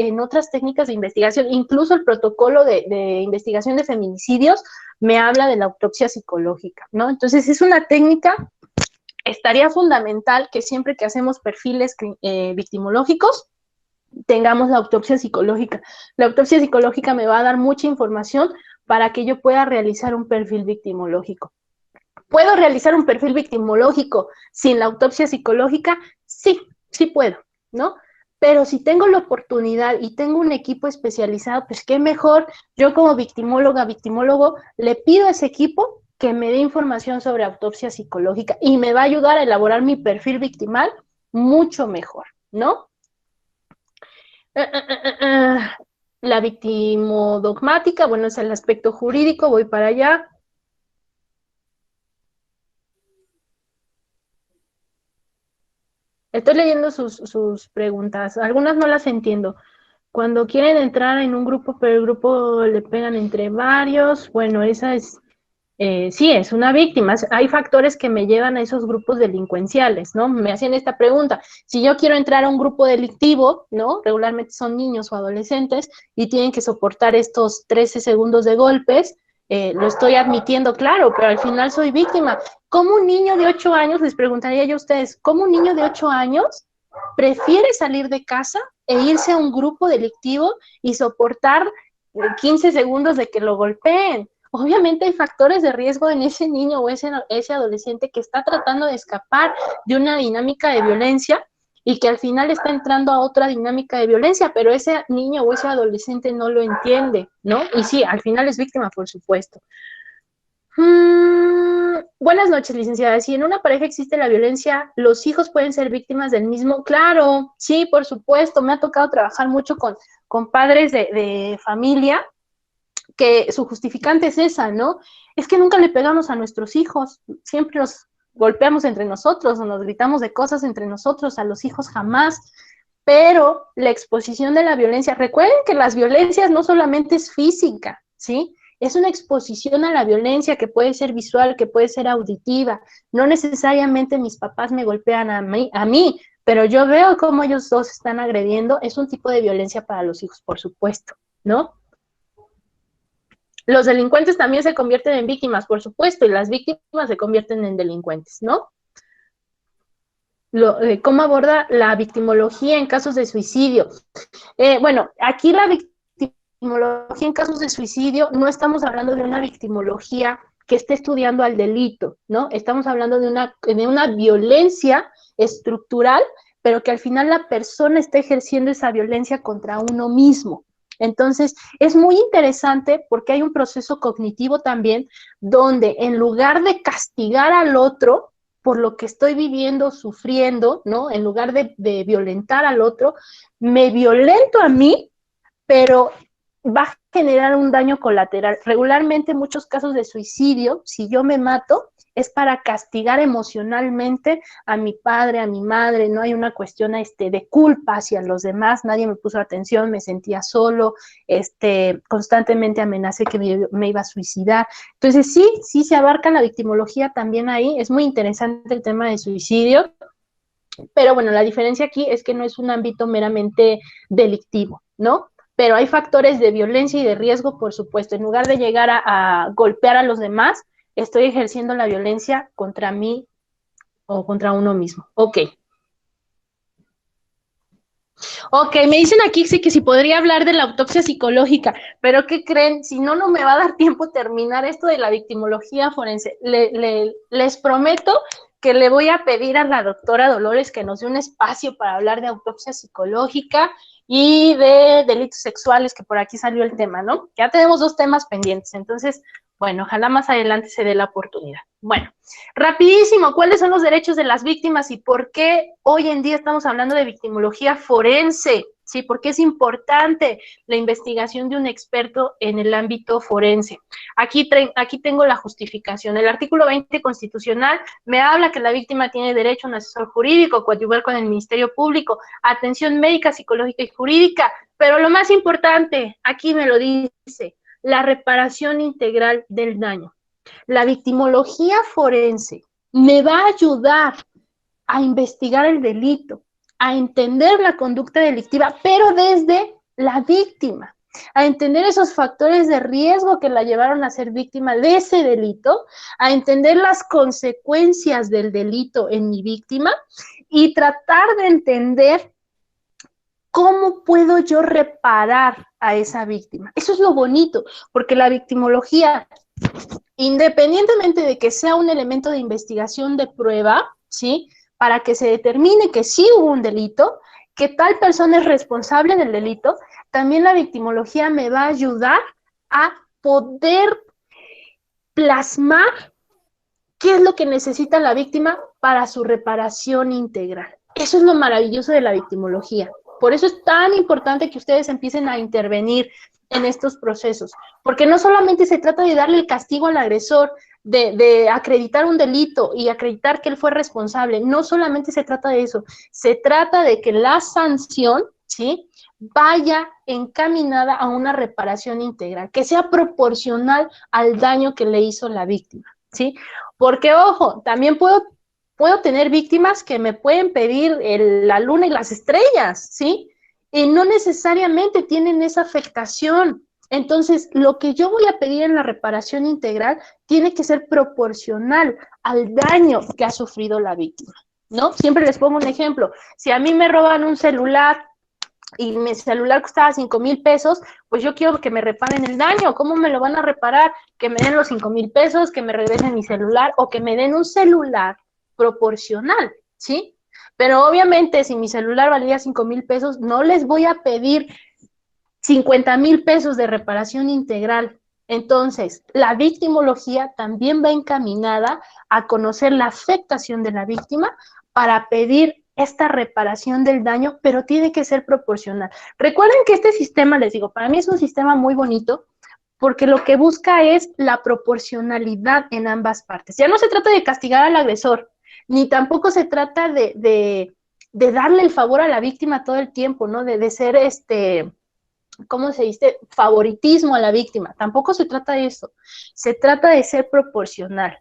técnicas de investigación. Incluso el protocolo de investigación de feminicidios me habla de la autopsia psicológica, ¿no? Entonces, es una técnica, estaría fundamental que siempre que hacemos perfiles victimológicos, tengamos la autopsia psicológica. La autopsia psicológica me va a dar mucha información para que yo pueda realizar un perfil victimológico. ¿Puedo realizar un perfil victimológico sin la autopsia psicológica? Sí puedo, ¿no? Pero si tengo la oportunidad y tengo un equipo especializado, pues qué mejor, yo como victimóloga, victimólogo, le pido a ese equipo que me dé información sobre autopsia psicológica y me va a ayudar a elaborar mi perfil victimal, mucho mejor, ¿no? La victimodogmática, bueno, es el aspecto jurídico, voy para allá. Estoy leyendo sus preguntas, algunas no las entiendo. Cuando quieren entrar en un grupo, pero el grupo le pegan entre varios, bueno, esa es, sí, es una víctima. Hay factores que me llevan a esos grupos delincuenciales, ¿no? Me hacían esta pregunta, si yo quiero entrar a un grupo delictivo, ¿no? Regularmente son niños o adolescentes y tienen que soportar estos 13 segundos de golpes, lo estoy admitiendo, claro, pero al final soy víctima. ¿Cómo un niño de 8 años, les preguntaría yo a ustedes, cómo un niño de 8 años prefiere salir de casa e irse a un grupo delictivo y soportar 15 segundos de que lo golpeen? Obviamente hay factores de riesgo en ese niño o ese adolescente que está tratando de escapar de una dinámica de violencia y que al final está entrando a otra dinámica de violencia, pero ese niño o ese adolescente no lo entiende, ¿no? Y sí, al final es víctima, por supuesto. Buenas noches, licenciada. Si en una pareja existe la violencia, ¿los hijos pueden ser víctimas del mismo? Claro, sí, por supuesto. Me ha tocado trabajar mucho con padres de familia que su justificante es esa, ¿no? Es que nunca le pegamos a nuestros hijos, siempre nos golpeamos entre nosotros o nos gritamos de cosas entre nosotros, a los hijos jamás. Pero la exposición de la violencia, recuerden que las violencias no solamente es física, ¿sí? Es una exposición a la violencia que puede ser visual, que puede ser auditiva. No necesariamente mis papás me golpean a mí, pero yo veo cómo ellos dos están agrediendo. Es un tipo de violencia para los hijos, por supuesto, ¿no? Los delincuentes también se convierten en víctimas, por supuesto, y las víctimas se convierten en delincuentes, ¿no? ¿Cómo aborda la victimología en casos de suicidio? Bueno, aquí la victimología en casos de suicidio no estamos hablando de una victimología que esté estudiando al delito, ¿no? Estamos hablando de una violencia estructural, pero que al final la persona está ejerciendo esa violencia contra uno mismo. Entonces, es muy interesante porque hay un proceso cognitivo también donde en lugar de castigar al otro por lo que estoy viviendo, sufriendo, ¿no? En lugar de violentar al otro, me violento a mí, pero va a generar un daño colateral. Regularmente en muchos casos de suicidio, si yo me mato, es para castigar emocionalmente a mi padre, a mi madre. No hay una cuestión de culpa hacia los demás, nadie me puso atención, me sentía solo, constantemente amenacé que me iba a suicidar. Entonces sí se abarca la victimología también ahí. Es muy interesante el tema de suicidio, pero bueno, la diferencia aquí es que no es un ámbito meramente delictivo, ¿no? Pero hay factores de violencia y de riesgo, por supuesto. En lugar de llegar a golpear a los demás, estoy ejerciendo la violencia contra mí o contra uno mismo. Ok, me dicen aquí que si podría hablar de la autopsia psicológica, pero ¿qué creen? Si no, no me va a dar tiempo terminar esto de la victimología forense. Les prometo que le voy a pedir a la doctora Dolores que nos dé un espacio para hablar de autopsia psicológica y de delitos sexuales, que por aquí salió el tema, ¿no? Ya tenemos 2 temas pendientes, entonces, bueno, ojalá más adelante se dé la oportunidad. Bueno, rapidísimo, ¿cuáles son los derechos de las víctimas y por qué hoy en día estamos hablando de victimología forense? Sí, porque es importante la investigación de un experto en el ámbito forense. Aquí tengo la justificación. El artículo 20 constitucional me habla que la víctima tiene derecho a un asesor jurídico, coadyuvar con el Ministerio Público, atención médica, psicológica y jurídica, pero lo más importante, aquí me lo dice, la reparación integral del daño. La victimología forense me va a ayudar a investigar el delito, a entender la conducta delictiva, pero desde la víctima, a entender esos factores de riesgo que la llevaron a ser víctima de ese delito, a entender las consecuencias del delito en mi víctima y tratar de entender cómo puedo yo reparar a esa víctima. Eso es lo bonito, porque la victimología, independientemente de que sea un elemento de investigación de prueba, ¿sí?, para que se determine que sí hubo un delito, que tal persona es responsable del delito, también la victimología me va a ayudar a poder plasmar ¿Qué es lo que necesita la víctima para su reparación integral? Eso es lo maravilloso de la victimología. Por eso es tan importante que ustedes empiecen a intervenir en estos procesos, porque no solamente se trata de darle el castigo al agresor, de acreditar un delito y acreditar que él fue responsable, no solamente se trata de eso, se trata de que la sanción, ¿sí?, vaya encaminada a una reparación integral, que sea proporcional al daño que le hizo la víctima, ¿sí? Porque, ojo, también puedo tener víctimas que me pueden pedir la luna y las estrellas, ¿sí? Y no necesariamente tienen esa afectación. Entonces, lo que yo voy a pedir en la reparación integral tiene que ser proporcional al daño que ha sufrido la víctima, ¿no? Siempre les pongo un ejemplo. Si a mí me roban un celular y mi celular costaba 5,000 pesos, pues yo quiero que me reparen el daño. ¿Cómo me lo van a reparar? Que me den los 5,000 pesos, que me regresen mi celular o que me den un celular proporcional, ¿sí? Pero obviamente si mi celular valía 5,000 pesos, no les voy a pedir 50,000 pesos de reparación integral. Entonces, la victimología también va encaminada a conocer la afectación de la víctima para pedir esta reparación del daño, pero tiene que ser proporcional. Recuerden que este sistema, les digo, para mí es un sistema muy bonito, porque lo que busca es la proporcionalidad en ambas partes. Ya no se trata de castigar al agresor, ni tampoco se trata de darle el favor a la víctima todo el tiempo, ¿no? De ser ¿cómo se dice? Favoritismo a la víctima. Tampoco se trata de eso. Se trata de ser proporcional.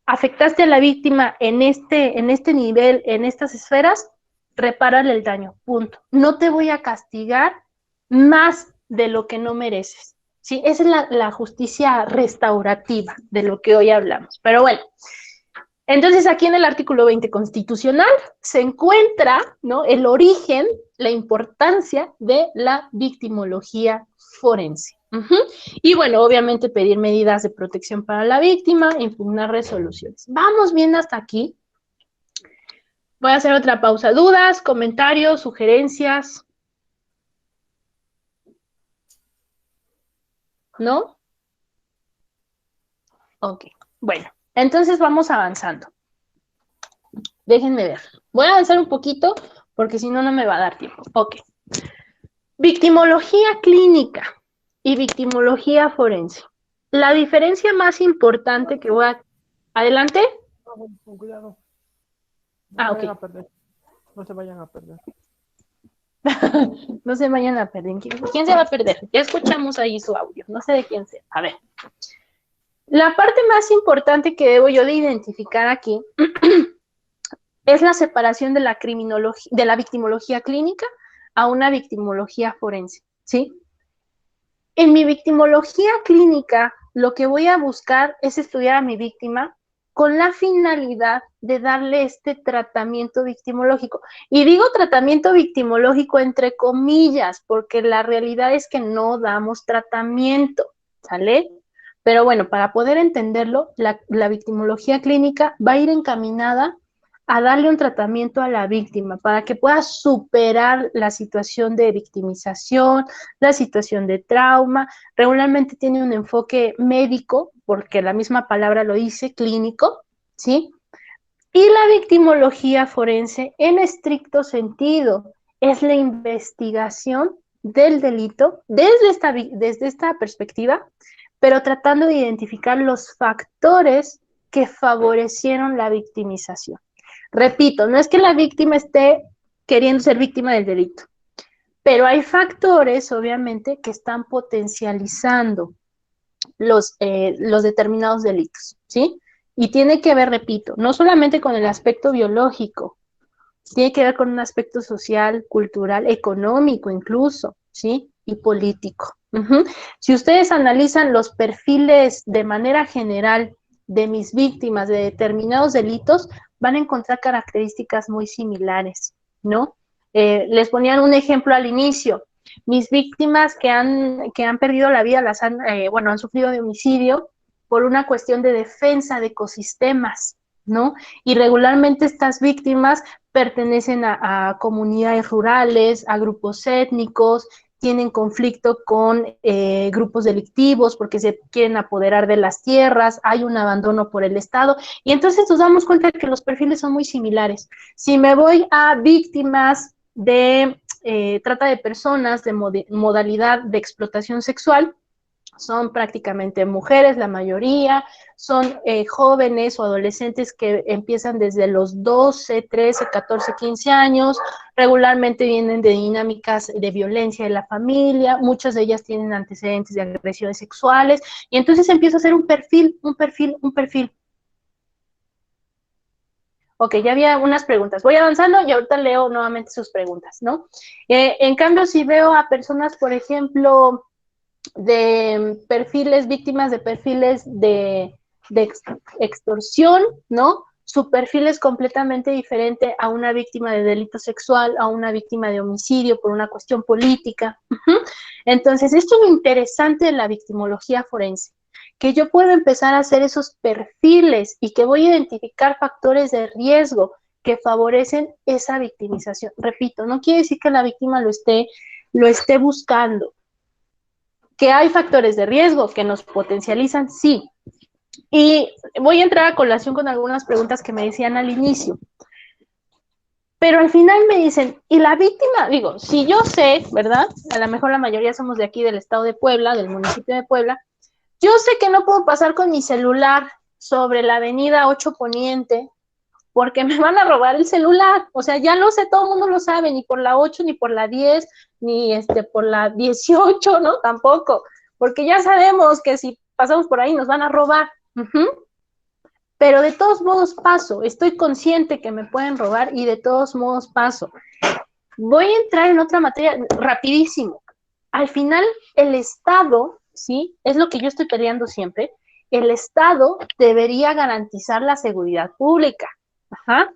Afectaste a la víctima en este nivel, en estas esferas, repárale el daño, punto. No te voy a castigar más de lo que no mereces. ¿Sí? Esa es la justicia restaurativa de lo que hoy hablamos. Pero bueno, entonces aquí en el artículo 20 constitucional se encuentra, ¿no?, el origen, la importancia de la victimología forense. Y bueno, obviamente pedir medidas de protección para la víctima, impugnar resoluciones. ¿Vamos bien hasta aquí? Voy a hacer otra pausa. ¿Dudas, comentarios, sugerencias? ¿No? Ok, bueno, entonces vamos avanzando. Déjenme ver. Voy a avanzar un poquito porque si no, no me va a dar tiempo. Ok. Victimología clínica y victimología forense. La diferencia más importante que voy a... ¿Adelante? Con cuidado. No ok. No se vayan a perder. No se vayan a perder. ¿Quién se va a perder? Ya escuchamos ahí su audio. No sé de quién sea. A ver. La parte más importante que debo yo de identificar aquí es la separación de la victimología clínica a una victimología forense, ¿sí? En mi victimología clínica, lo que voy a buscar es estudiar a mi víctima con la finalidad de darle este tratamiento victimológico. Y digo tratamiento victimológico entre comillas, porque la realidad es que no damos tratamiento, ¿sale? Pero bueno, para poder entenderlo, la victimología clínica va a ir encaminada a darle un tratamiento a la víctima para que pueda superar la situación de victimización, la situación de trauma. Regularmente tiene un enfoque médico, porque la misma palabra lo dice, clínico, ¿sí? Y la victimología forense, en estricto sentido, es la investigación del delito desde esta perspectiva, pero tratando de identificar los factores que favorecieron la victimización. Repito, no es que la víctima esté queriendo ser víctima del delito, pero hay factores, obviamente, que están potencializando los determinados delitos, ¿sí? Y tiene que ver, repito, no solamente con el aspecto biológico, tiene que ver con un aspecto social, cultural, económico incluso, ¿sí? Y político. Si ustedes analizan los perfiles de manera general de mis víctimas de determinados delitos, van a encontrar características muy similares, ¿no? Les ponían un ejemplo al inicio. Mis víctimas que han perdido la vida, han sufrido de homicidio por una cuestión de defensa de ecosistemas, ¿no? Y regularmente estas víctimas pertenecen a comunidades rurales, a grupos étnicos, tienen conflicto con grupos delictivos porque se quieren apoderar de las tierras, hay un abandono por el Estado, y entonces nos damos cuenta de que los perfiles son muy similares. Si me voy a víctimas de trata de personas, de modalidad de explotación sexual, son prácticamente mujeres, la mayoría, son jóvenes o adolescentes que empiezan desde los 12, 13, 14, 15 años, regularmente vienen de dinámicas de violencia en la familia, muchas de ellas tienen antecedentes de agresiones sexuales, y entonces empieza a hacer un perfil. Ok, ya había unas preguntas. Voy avanzando y ahorita leo nuevamente sus preguntas, ¿no? En cambio, si veo a personas, por ejemplo, de perfiles, víctimas de perfiles de extorsión, ¿no? Su perfil es completamente diferente a una víctima de delito sexual, a una víctima de homicidio por una cuestión política. Entonces, esto es lo interesante de la victimología forense, que yo puedo empezar a hacer esos perfiles y que voy a identificar factores de riesgo que favorecen esa victimización. Repito, no quiere decir que la víctima lo esté buscando. Que hay factores de riesgo que nos potencializan, sí. Y voy a entrar a colación con algunas preguntas que me decían al inicio. Pero al final me dicen, ¿y la víctima? Digo, si yo sé, ¿verdad? A lo mejor la mayoría somos de aquí del estado de Puebla, del municipio de Puebla. Yo sé que no puedo pasar con mi celular sobre la avenida 8 Poniente porque me van a robar el celular. O sea, ya lo sé, todo el mundo lo sabe, ni por la 8, ni por la 10, ni por la 18, ¿no? Tampoco, porque ya sabemos que si pasamos por ahí nos van a robar. Pero de todos modos paso, estoy consciente que me pueden robar y de todos modos paso. Voy a entrar en otra materia rapidísimo. Al final, el Estado, ¿sí? Es lo que yo estoy peleando siempre. El Estado debería garantizar la seguridad pública. Ajá.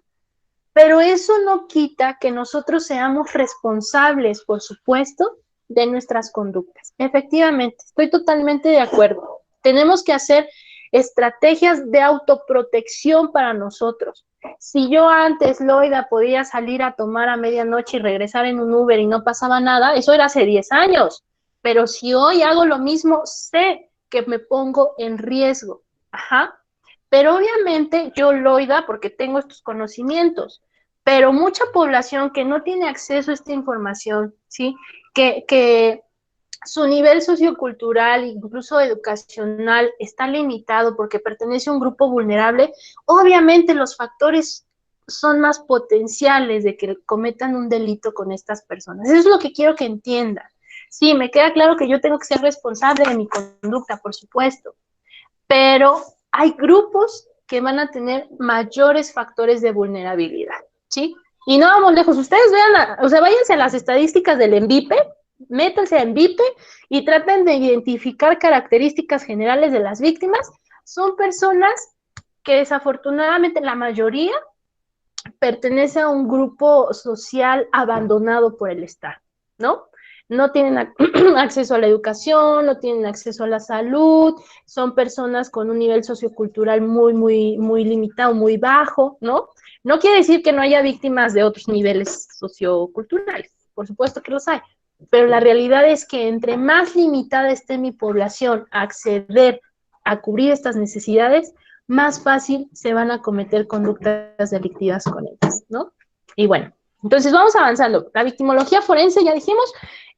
Pero eso no quita que nosotros seamos responsables, por supuesto, de nuestras conductas. Efectivamente, estoy totalmente de acuerdo. Tenemos que hacer estrategias de autoprotección para nosotros. Si yo antes, Loida, podía salir a tomar a medianoche y regresar en un Uber y no pasaba nada, eso era hace 10 años. Pero si hoy hago lo mismo, sé que me pongo en riesgo. Ajá. Pero obviamente yo, Loida, porque tengo estos conocimientos, pero mucha población que no tiene acceso a esta información, ¿sí? Que su nivel sociocultural, incluso educacional, está limitado porque pertenece a un grupo vulnerable, obviamente los factores son más potenciales de que cometan un delito con estas personas. Eso es lo que quiero que entiendan. Sí, me queda claro que yo tengo que ser responsable de mi conducta, por supuesto, pero hay grupos que van a tener mayores factores de vulnerabilidad, ¿sí? Y no vamos lejos, ustedes vean, o sea, váyanse a las estadísticas del ENVIPE, métanse a ENVIPE y traten de identificar características generales de las víctimas. Son personas que desafortunadamente la mayoría pertenece a un grupo social abandonado por el Estado, ¿no? No tienen acceso a la educación, no tienen acceso a la salud, son personas con un nivel sociocultural muy limitado, muy bajo, ¿no? No quiere decir que no haya víctimas de otros niveles socioculturales, por supuesto que los hay, pero la realidad es que entre más limitada esté mi población a acceder a cubrir estas necesidades, más fácil se van a cometer conductas delictivas con ellas, ¿no? Y bueno, entonces vamos avanzando. La victimología forense, ya dijimos,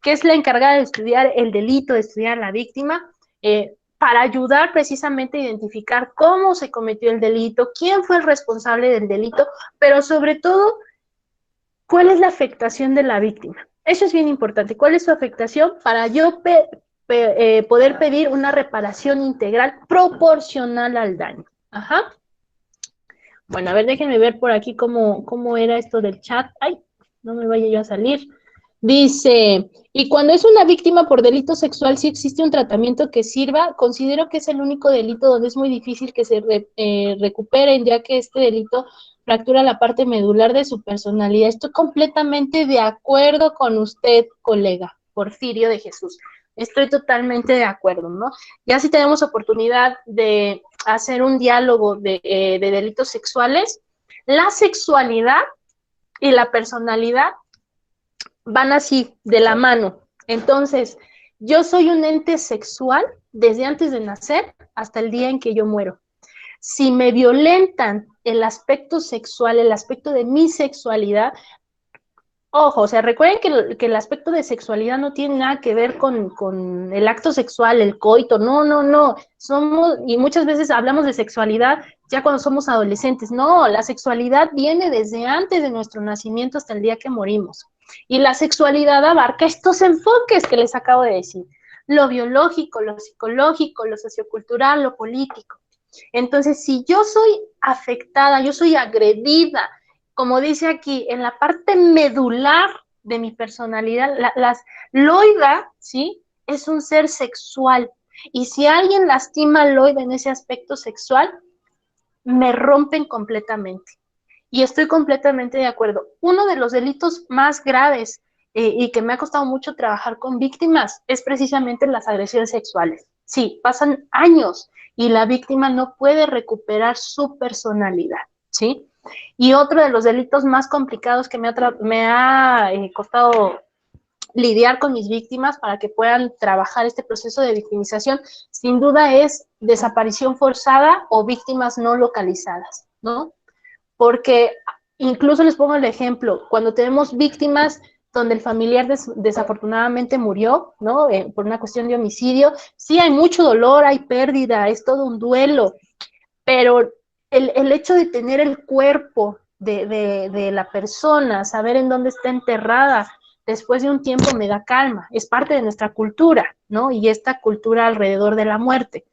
que es la encargada de estudiar el delito, de estudiar la víctima, para ayudar precisamente a identificar cómo se cometió el delito, quién fue el responsable del delito, pero sobre todo, cuál es la afectación de la víctima. Eso es bien importante. ¿Cuál es su afectación? Para yo poder pedir una reparación integral proporcional al daño. Ajá. Bueno, a ver, déjenme ver por aquí cómo era esto del chat. Ay, no me vaya yo a salir. Dice, y cuando es una víctima por delito sexual, si existe un tratamiento que sirva, considero que es el único delito donde es muy difícil que se recuperen, ya que este delito fractura la parte medular de su personalidad. Estoy completamente de acuerdo con usted, colega Porfirio de Jesús. Estoy totalmente de acuerdo, ¿no? Ya si tenemos oportunidad de hacer un diálogo de delitos sexuales, la sexualidad y la personalidad van así, de la mano, Entonces, yo soy un ente sexual desde antes de nacer hasta el día en que yo muero. Si me violentan el aspecto sexual, el aspecto de mi sexualidad, ojo, o sea, recuerden que el aspecto de sexualidad no tiene nada que ver con el acto sexual, el coito, no, somos, y muchas veces hablamos de sexualidad ya cuando somos adolescentes, no, la sexualidad viene desde antes de nuestro nacimiento hasta el día que morimos, y la sexualidad abarca estos enfoques que les acabo de decir, lo biológico, lo psicológico, lo sociocultural, lo político. Entonces, si yo soy afectada, yo soy agredida, como dice aquí, en la parte medular de mi personalidad, Loida, ¿sí? Es un ser sexual. Y si alguien lastima a Loida en ese aspecto sexual, me rompen completamente. Y estoy completamente de acuerdo. Uno de los delitos más graves y que me ha costado mucho trabajar con víctimas es precisamente las agresiones sexuales. Sí, pasan años y la víctima no puede recuperar su personalidad, ¿sí? Y otro de los delitos más complicados que me ha costado lidiar con mis víctimas para que puedan trabajar este proceso de victimización, sin duda es desaparición forzada o víctimas no localizadas, ¿no? Porque incluso les pongo el ejemplo, cuando tenemos víctimas donde el familiar desafortunadamente murió, ¿no? Por una cuestión de homicidio, sí hay mucho dolor, hay pérdida, es todo un duelo, pero el hecho de tener el cuerpo de la persona, saber en dónde está enterrada, después de un tiempo me da calma, es parte de nuestra cultura, ¿no? Y esta cultura alrededor de la muerte.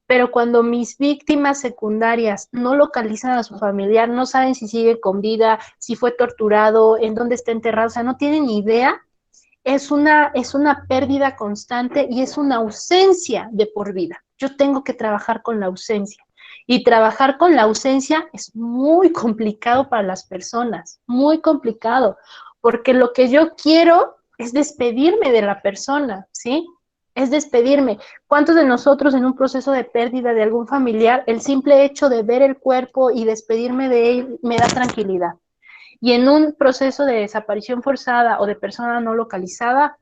Pero cuando mis víctimas secundarias no localizan a su familiar, no saben si sigue con vida, si fue torturado, en dónde está enterrado, o sea, no tienen ni idea, es una pérdida constante y es una ausencia de por vida. Yo tengo que trabajar con la ausencia. Y trabajar con la ausencia es muy complicado para las personas, muy complicado, porque lo que yo quiero es despedirme de la persona, ¿sí? Es despedirme. ¿Cuántos de nosotros en un proceso de pérdida de algún familiar, el simple hecho de ver el cuerpo y despedirme de él me da tranquilidad? Y en un proceso de desaparición forzada o de persona no localizada,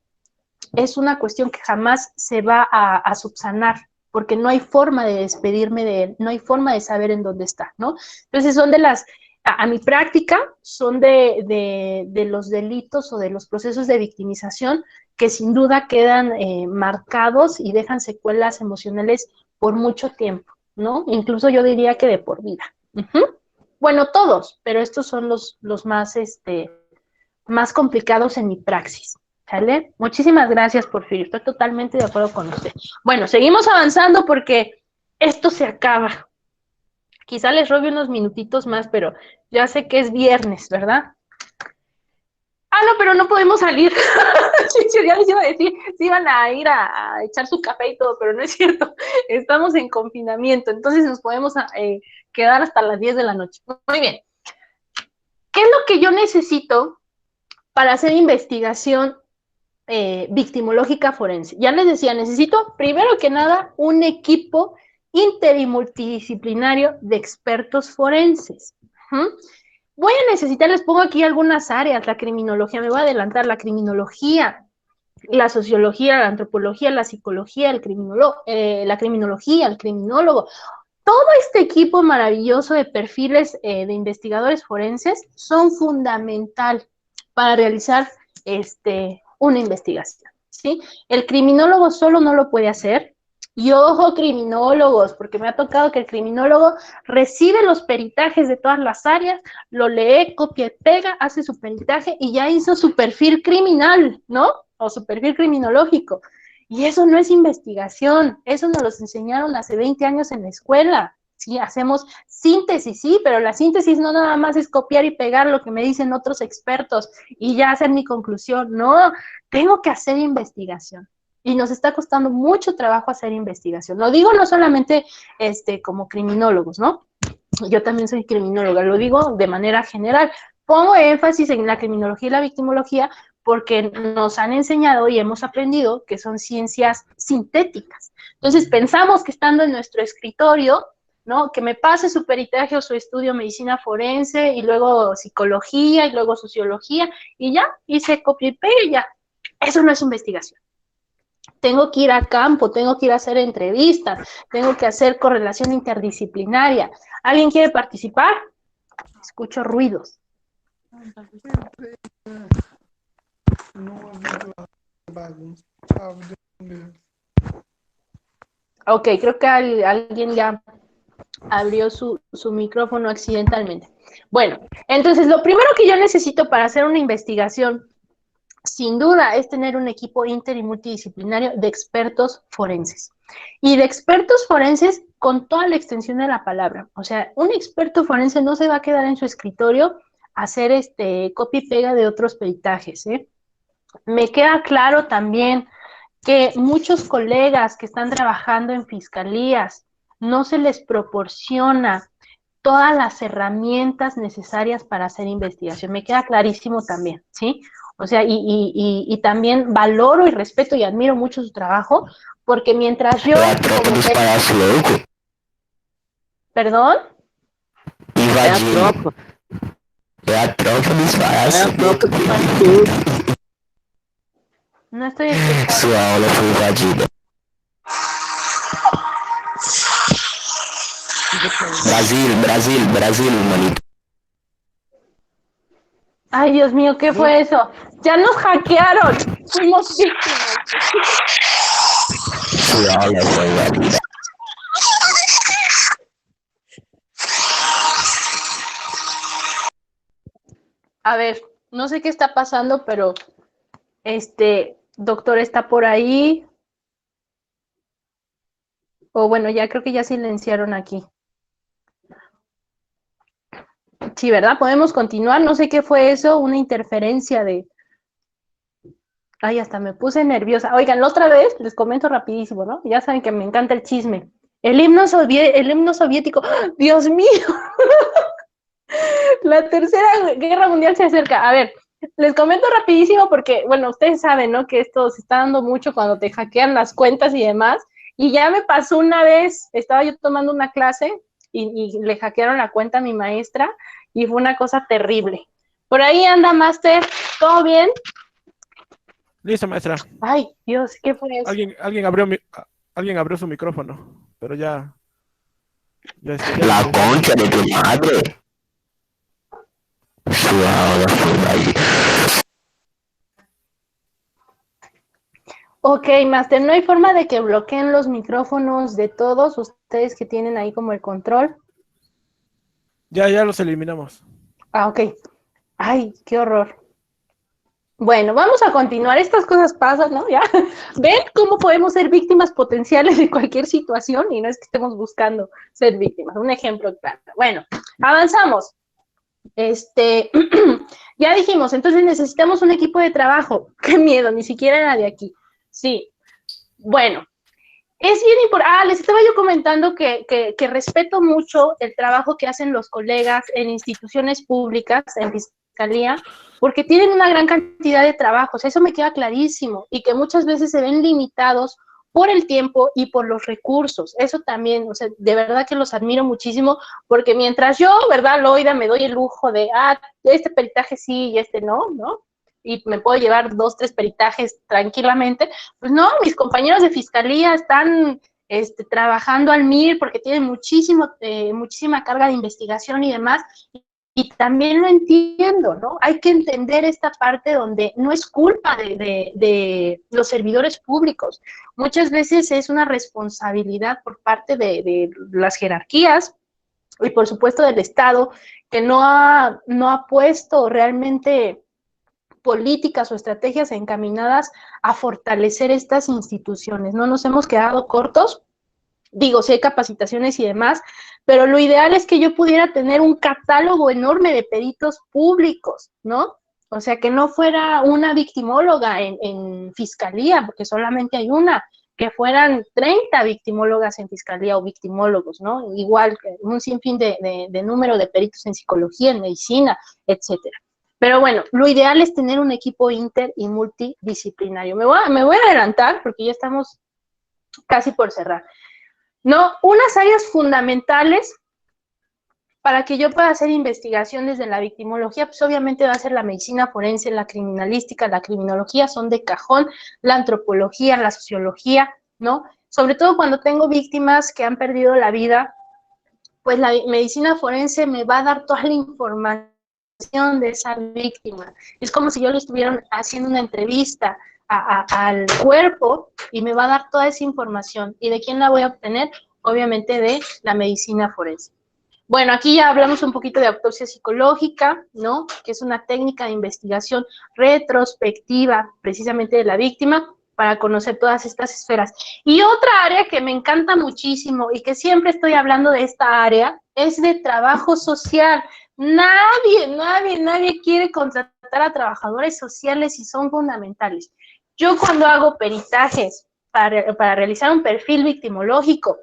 es una cuestión que jamás se va a subsanar, porque no hay forma de despedirme de él, no hay forma de saber en dónde está, ¿no? Entonces son de las, a mi práctica, son de los delitos o de los procesos de victimización que sin duda quedan marcados y dejan secuelas emocionales por mucho tiempo, ¿no? Incluso yo diría que de por vida. Bueno, todos, pero estos son los más, más complicados en mi praxis. ¿Sale? Muchísimas gracias, Porfirio. Estoy totalmente de acuerdo con usted. Bueno, seguimos avanzando porque esto se acaba. Quizá les robe unos minutitos más, pero ya sé que es viernes, ¿verdad? Ah, no, pero no podemos salir. Ya les iba a decir, sí iban a ir a echar su café y todo, pero no es cierto. Estamos en confinamiento, entonces nos podemos quedar hasta las 10 de la noche. Muy bien. ¿Qué es lo que yo necesito para hacer investigación victimológica forense? Ya les decía, necesito primero que nada un equipo inter y multidisciplinario de expertos forenses. Voy a necesitar, les pongo aquí algunas áreas, la criminología, me voy a adelantar, la criminología, la sociología, la antropología, la psicología, la criminología, el criminólogo. Todo este equipo maravilloso de perfiles de investigadores forenses son fundamental para realizar una investigación, ¿sí? El criminólogo solo no lo puede hacer. Y ojo, criminólogos, porque me ha tocado que el criminólogo recibe los peritajes de todas las áreas, lo lee, copia y pega, hace su peritaje y ya hizo su perfil criminal, ¿no? O su perfil criminológico. Y eso no es investigación, eso nos lo enseñaron hace 20 años en la escuela. Sí, hacemos síntesis, sí, pero la síntesis no nada más es copiar y pegar lo que me dicen otros expertos y ya hacer mi conclusión. No, tengo que hacer investigación. Y nos está costando mucho trabajo hacer investigación. Lo digo no solamente como criminólogos, ¿no? Yo también soy criminóloga, lo digo de manera general. Pongo énfasis en la criminología y la victimología porque nos han enseñado y hemos aprendido que son ciencias sintéticas. Entonces pensamos que estando en nuestro escritorio, ¿no? Que me pase su peritaje o su estudio medicina forense y luego psicología y luego sociología y ya, hice copia y pega y ya. Eso no es investigación. Tengo que ir a campo, tengo que ir a hacer entrevistas, tengo que hacer correlación interdisciplinaria. ¿Alguien quiere participar? Escucho ruidos. Ok, creo que alguien ya abrió su micrófono accidentalmente. Bueno, entonces lo primero que yo necesito para hacer una investigación, sin duda, es tener un equipo inter y multidisciplinario de expertos forenses. Y de expertos forenses con toda la extensión de la palabra. O sea, un experto forense no se va a quedar en su escritorio a hacer copia y pega de otros peritajes, ¿eh? Me queda claro también que muchos colegas que están trabajando en fiscalías no se les proporciona todas las herramientas necesarias para hacer investigación. Me queda clarísimo también, ¿sí? O sea, y también valoro y respeto y admiro mucho su trabajo, porque mientras yo... ¿Perdón? No estoy escuchando. Brasil, manito. Ay, Dios mío, ¿qué fue eso? ¡Ya nos hackearon! ¡Fuimos víctimas! A ver, no sé qué está pasando, pero doctor está por ahí. O bueno, ya creo que ya silenciaron aquí. Sí, ¿verdad? Podemos continuar. No sé qué fue eso, una interferencia de... Ay, hasta me puse nerviosa. Oigan, la otra vez les comento rapidísimo, ¿no? Ya saben que me encanta el chisme. El himno soviético. ¡Dios mío! La Tercera Guerra Mundial se acerca. A ver, les comento rapidísimo porque, bueno, ustedes saben, ¿no? Que esto se está dando mucho cuando te hackean las cuentas y demás. Y ya me pasó una vez, estaba yo tomando una clase y le hackearon la cuenta a mi maestra y fue una cosa terrible. Por ahí anda, Master, ¿todo bien? Listo, maestra. Ay, Dios, ¿qué fue eso? Alguien abrió su micrófono, pero ya La concha de tu madre. Ok, Master, ¿no hay forma de que bloqueen los micrófonos de todos ustedes que tienen ahí como el control? Ya los eliminamos. Ah, ok. Ay, qué horror. Bueno, vamos a continuar. Estas cosas pasan, ¿no? ¿Ya? ¿Ven cómo podemos ser víctimas potenciales de cualquier situación? Y no es que estemos buscando ser víctimas. Un ejemplo claro. Bueno, avanzamos. Ya dijimos, entonces necesitamos un equipo de trabajo. Qué miedo, ni siquiera era de aquí. Sí. Bueno, es bien importante. Les estaba yo comentando que respeto mucho el trabajo que hacen los colegas en instituciones públicas, en fiscalía, porque tienen una gran cantidad de trabajos, eso me queda clarísimo, y que muchas veces se ven limitados por el tiempo y por los recursos. Eso también, o sea, de verdad que los admiro muchísimo, porque mientras yo, ¿verdad, Loida, me doy el lujo de, este peritaje sí y este no, ¿no? Y me puedo llevar 2, 3 peritajes tranquilamente, pues no, mis compañeros de fiscalía están trabajando al mil porque tienen muchísima carga de investigación y demás, y también lo entiendo, ¿no? Hay que entender esta parte donde no es culpa de los servidores públicos. Muchas veces es una responsabilidad por parte de las jerarquías y por supuesto del Estado, que no ha puesto realmente políticas o estrategias encaminadas a fortalecer estas instituciones. No nos hemos quedado cortos. Digo, sí hay capacitaciones y demás, pero lo ideal es que yo pudiera tener un catálogo enorme de peritos públicos, ¿no? O sea, que no fuera una victimóloga en fiscalía, porque solamente hay una, que fueran 30 victimólogas en fiscalía o victimólogos, ¿no? Igual, un sinfín de número de peritos en psicología, en medicina, etcétera. Pero bueno, lo ideal es tener un equipo inter y multidisciplinario. Me voy a adelantar porque ya estamos casi por cerrar. No, unas áreas fundamentales para que yo pueda hacer investigación desde la victimología, pues obviamente va a ser la medicina forense, la criminalística, la criminología, son de cajón, la antropología, la sociología, ¿no? Sobre todo cuando tengo víctimas que han perdido la vida, pues la medicina forense me va a dar toda la información de esa víctima. Es como si yo le estuviera haciendo una entrevista al cuerpo y me va a dar toda esa información. ¿Y de quién la voy a obtener? Obviamente de la medicina forense. Bueno, aquí ya hablamos un poquito de autopsia psicológica, ¿no? Que es una técnica de investigación retrospectiva precisamente de la víctima para conocer todas estas esferas. Y otra área que me encanta muchísimo y que siempre estoy hablando de esta área es de trabajo social. Nadie quiere contratar a trabajadores sociales y son fundamentales. Yo cuando hago peritajes para realizar un perfil victimológico,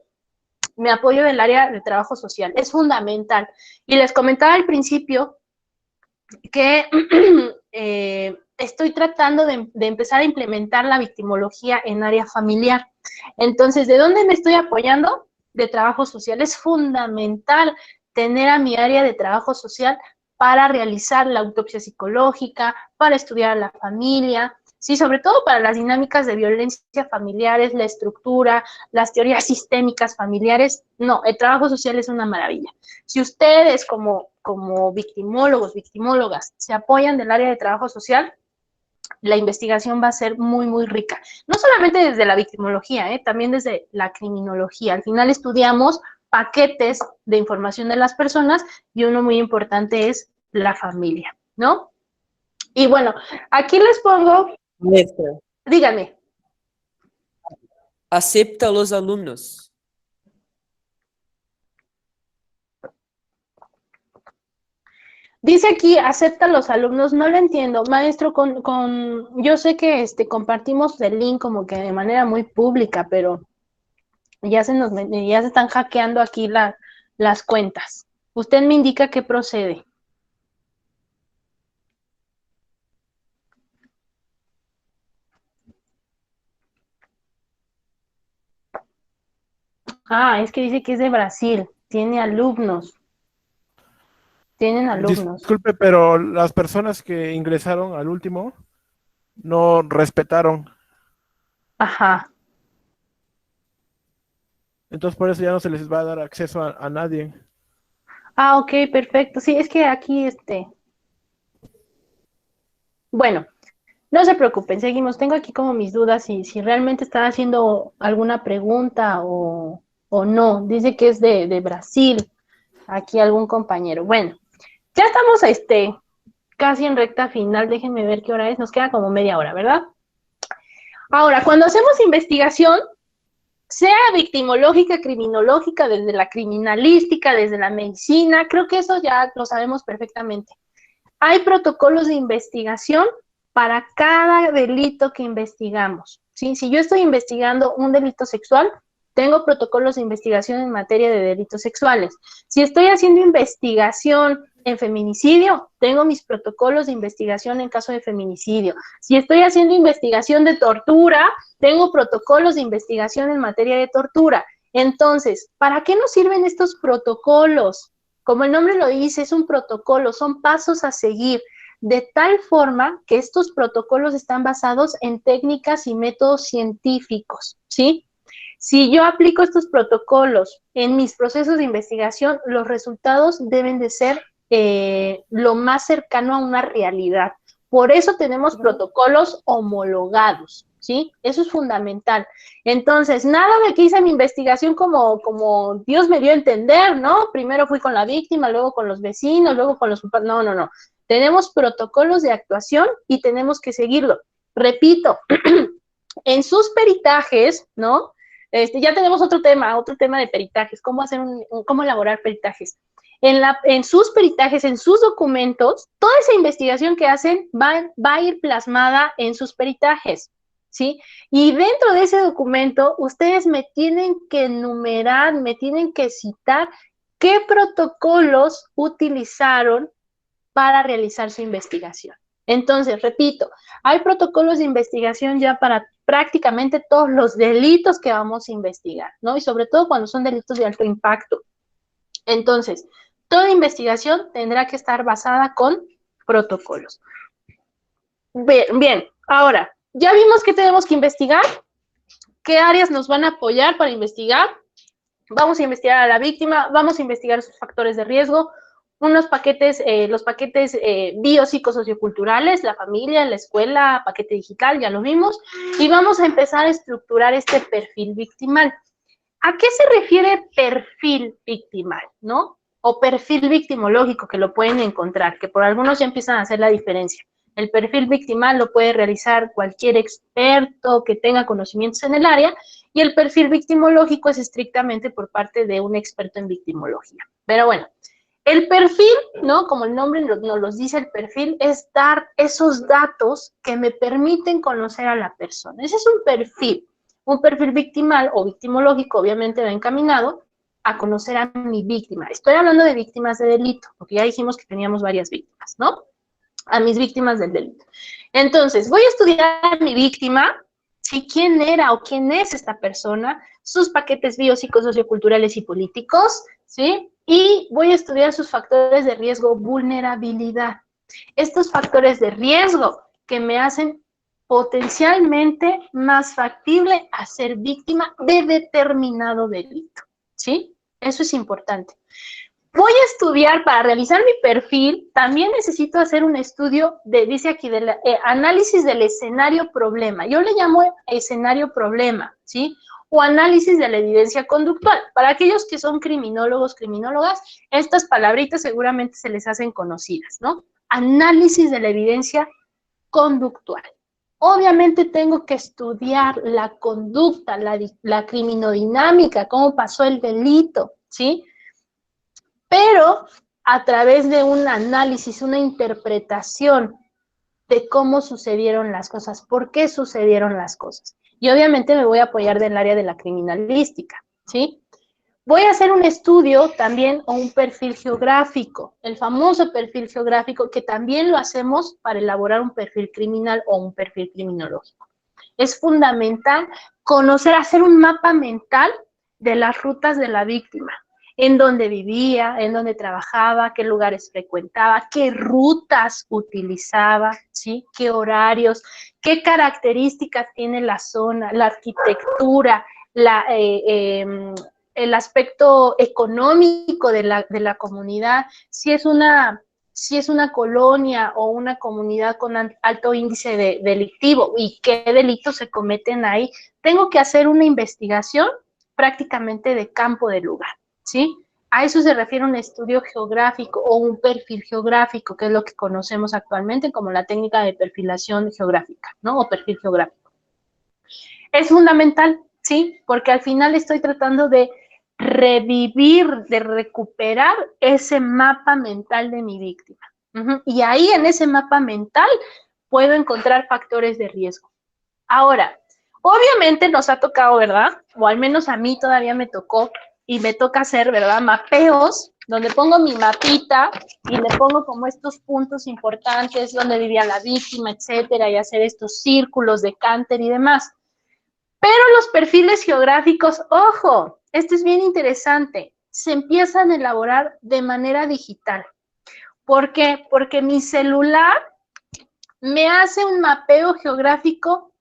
me apoyo del área de trabajo social, es fundamental. Y les comentaba al principio que estoy tratando de empezar a implementar la victimología en área familiar. Entonces, ¿de dónde me estoy apoyando? De trabajo social. Es fundamental tener a mi área de trabajo social para realizar la autopsia psicológica, para estudiar a la familia, sí, sobre todo para las dinámicas de violencia familiares, la estructura, las teorías sistémicas familiares. No, el trabajo social es una maravilla. Si ustedes como victimólogos, victimólogas, se apoyan del área de trabajo social, la investigación va a ser muy, muy rica. No solamente desde la victimología, también desde la criminología. Al final estudiamos paquetes de información de las personas y uno muy importante es la familia, ¿no? Y bueno, aquí les pongo... Maestra, Díganme. ¿acepta a los alumnos? Dice aquí, acepta a los alumnos, no lo entiendo, maestro, yo sé que compartimos el link como que de manera muy pública, pero ya se están hackeando aquí las cuentas. Usted me indica qué procede. Ah, es que dice que es de Brasil, tiene alumnos. Tienen alumnos. Disculpe, pero las personas que ingresaron al último no respetaron. Ajá. Entonces por eso ya no se les va a dar acceso a nadie. Ah, ok, perfecto. Sí, es que aquí Bueno, no se preocupen, seguimos. Tengo aquí como mis dudas si realmente están haciendo alguna pregunta o no. Dice que es de Brasil. Aquí algún compañero. Bueno, ya estamos casi en recta final. Déjenme ver qué hora es. Nos queda como media hora, ¿verdad? Ahora, cuando hacemos investigación, sea victimológica, criminológica, desde la criminalística, desde la medicina, creo que eso ya lo sabemos perfectamente. Hay protocolos de investigación para cada delito que investigamos, ¿sí? Si yo estoy investigando un delito sexual, tengo protocolos de investigación en materia de delitos sexuales. Si estoy haciendo investigación en feminicidio, tengo mis protocolos de investigación en caso de feminicidio. Si estoy haciendo investigación de tortura, tengo protocolos de investigación en materia de tortura. Entonces, ¿para qué nos sirven estos protocolos? Como el nombre lo dice, es un protocolo, son pasos a seguir, de tal forma que estos protocolos están basados en técnicas y métodos científicos, ¿sí? Si yo aplico estos protocolos en mis procesos de investigación, los resultados deben de ser lo más cercano a una realidad. Por eso tenemos protocolos homologados, ¿sí? Eso es fundamental. Entonces, nada de que hice mi investigación como Dios me dio a entender, ¿no? Primero fui con la víctima, luego con los vecinos, luego con los... No. Tenemos protocolos de actuación y tenemos que seguirlo. Repito, en sus peritajes, ¿no? Ya tenemos otro tema de peritajes, cómo elaborar peritajes. En sus peritajes, en sus documentos, toda esa investigación que hacen va a ir plasmada en sus peritajes, ¿sí? Y dentro de ese documento, ustedes me tienen que enumerar, me tienen que citar qué protocolos utilizaron para realizar su investigación. Entonces, repito, hay protocolos de investigación ya para prácticamente todos los delitos que vamos a investigar, ¿no? Y sobre todo cuando son delitos de alto impacto. Entonces, Toda investigación tendrá que estar basada con protocolos. Bien, ahora, ya vimos que tenemos que investigar, qué áreas nos van a apoyar para investigar. Vamos a investigar a la víctima, vamos a investigar sus factores de riesgo, los paquetes biopsicosocioculturales, la familia, la escuela, paquete digital, ya lo vimos, y vamos a empezar a estructurar este perfil victimal. ¿A qué se refiere perfil victimal, no? O perfil victimológico, que lo pueden encontrar, que por algunos ya empiezan a hacer la diferencia. El perfil victimal lo puede realizar cualquier experto que tenga conocimientos en el área, y el perfil victimológico es estrictamente por parte de un experto en victimología. Pero bueno, el perfil, ¿no? Como el nombre nos los dice, el perfil es dar esos datos que me permiten conocer a la persona. Ese es un perfil. Un perfil victimal o victimológico obviamente va encaminado a conocer a mi víctima. Estoy hablando de víctimas de delito, porque ya dijimos que teníamos varias víctimas, ¿no? A mis víctimas del delito. Entonces, voy a estudiar a mi víctima, ¿sí? ¿Quién era o quién es esta persona? Sus paquetes biopsicosocioculturales y políticos, ¿sí? Y voy a estudiar sus factores de riesgo, vulnerabilidad. Estos factores de riesgo que me hacen potencialmente más factible a ser víctima de determinado delito, ¿sí? Eso es importante. Voy a estudiar, para realizar mi perfil, también necesito hacer un estudio, dice aquí, análisis del escenario problema. Yo le llamo escenario problema, ¿sí? O análisis de la evidencia conductual. Para aquellos que son criminólogos, criminólogas, estas palabritas seguramente se les hacen conocidas, ¿no? Análisis de la evidencia conductual. Obviamente tengo que estudiar la conducta, la criminodinámica, cómo pasó el delito, ¿sí? Pero a través de un análisis, una interpretación de cómo sucedieron las cosas, por qué sucedieron las cosas. Y obviamente me voy a apoyar del área de la criminalística, ¿sí? Voy a hacer un estudio también o un perfil geográfico, el famoso perfil geográfico, que también lo hacemos para elaborar un perfil criminal o un perfil criminológico. Es fundamental conocer, hacer un mapa mental de las rutas de la víctima, en dónde vivía, en dónde trabajaba, qué lugares frecuentaba, qué rutas utilizaba, ¿sí? Qué horarios, qué características tiene la zona, la arquitectura, el aspecto económico de la comunidad, si es una colonia o una comunidad con alto índice delictivo y qué delitos se cometen ahí. Tengo que hacer una investigación prácticamente de campo de lugar, ¿sí? A eso se refiere un estudio geográfico o un perfil geográfico, que es lo que conocemos actualmente como la técnica de perfilación geográfica, ¿no? O perfil geográfico. Es fundamental, ¿sí? Porque al final estoy tratando de revivir, de recuperar ese mapa mental de mi víctima. Y ahí en ese mapa mental puedo encontrar factores de riesgo. Ahora, obviamente nos ha tocado, ¿verdad? O al menos a mí todavía me tocó y me toca hacer, ¿verdad? Mapeos, donde pongo mi mapita y le pongo como estos puntos importantes, donde vivía la víctima, etcétera, y hacer estos círculos de Canter y demás. Pero los perfiles geográficos, ojo, esto es bien interesante, se empiezan a elaborar de manera digital. ¿Por qué? Porque mi celular me hace un mapeo geográfico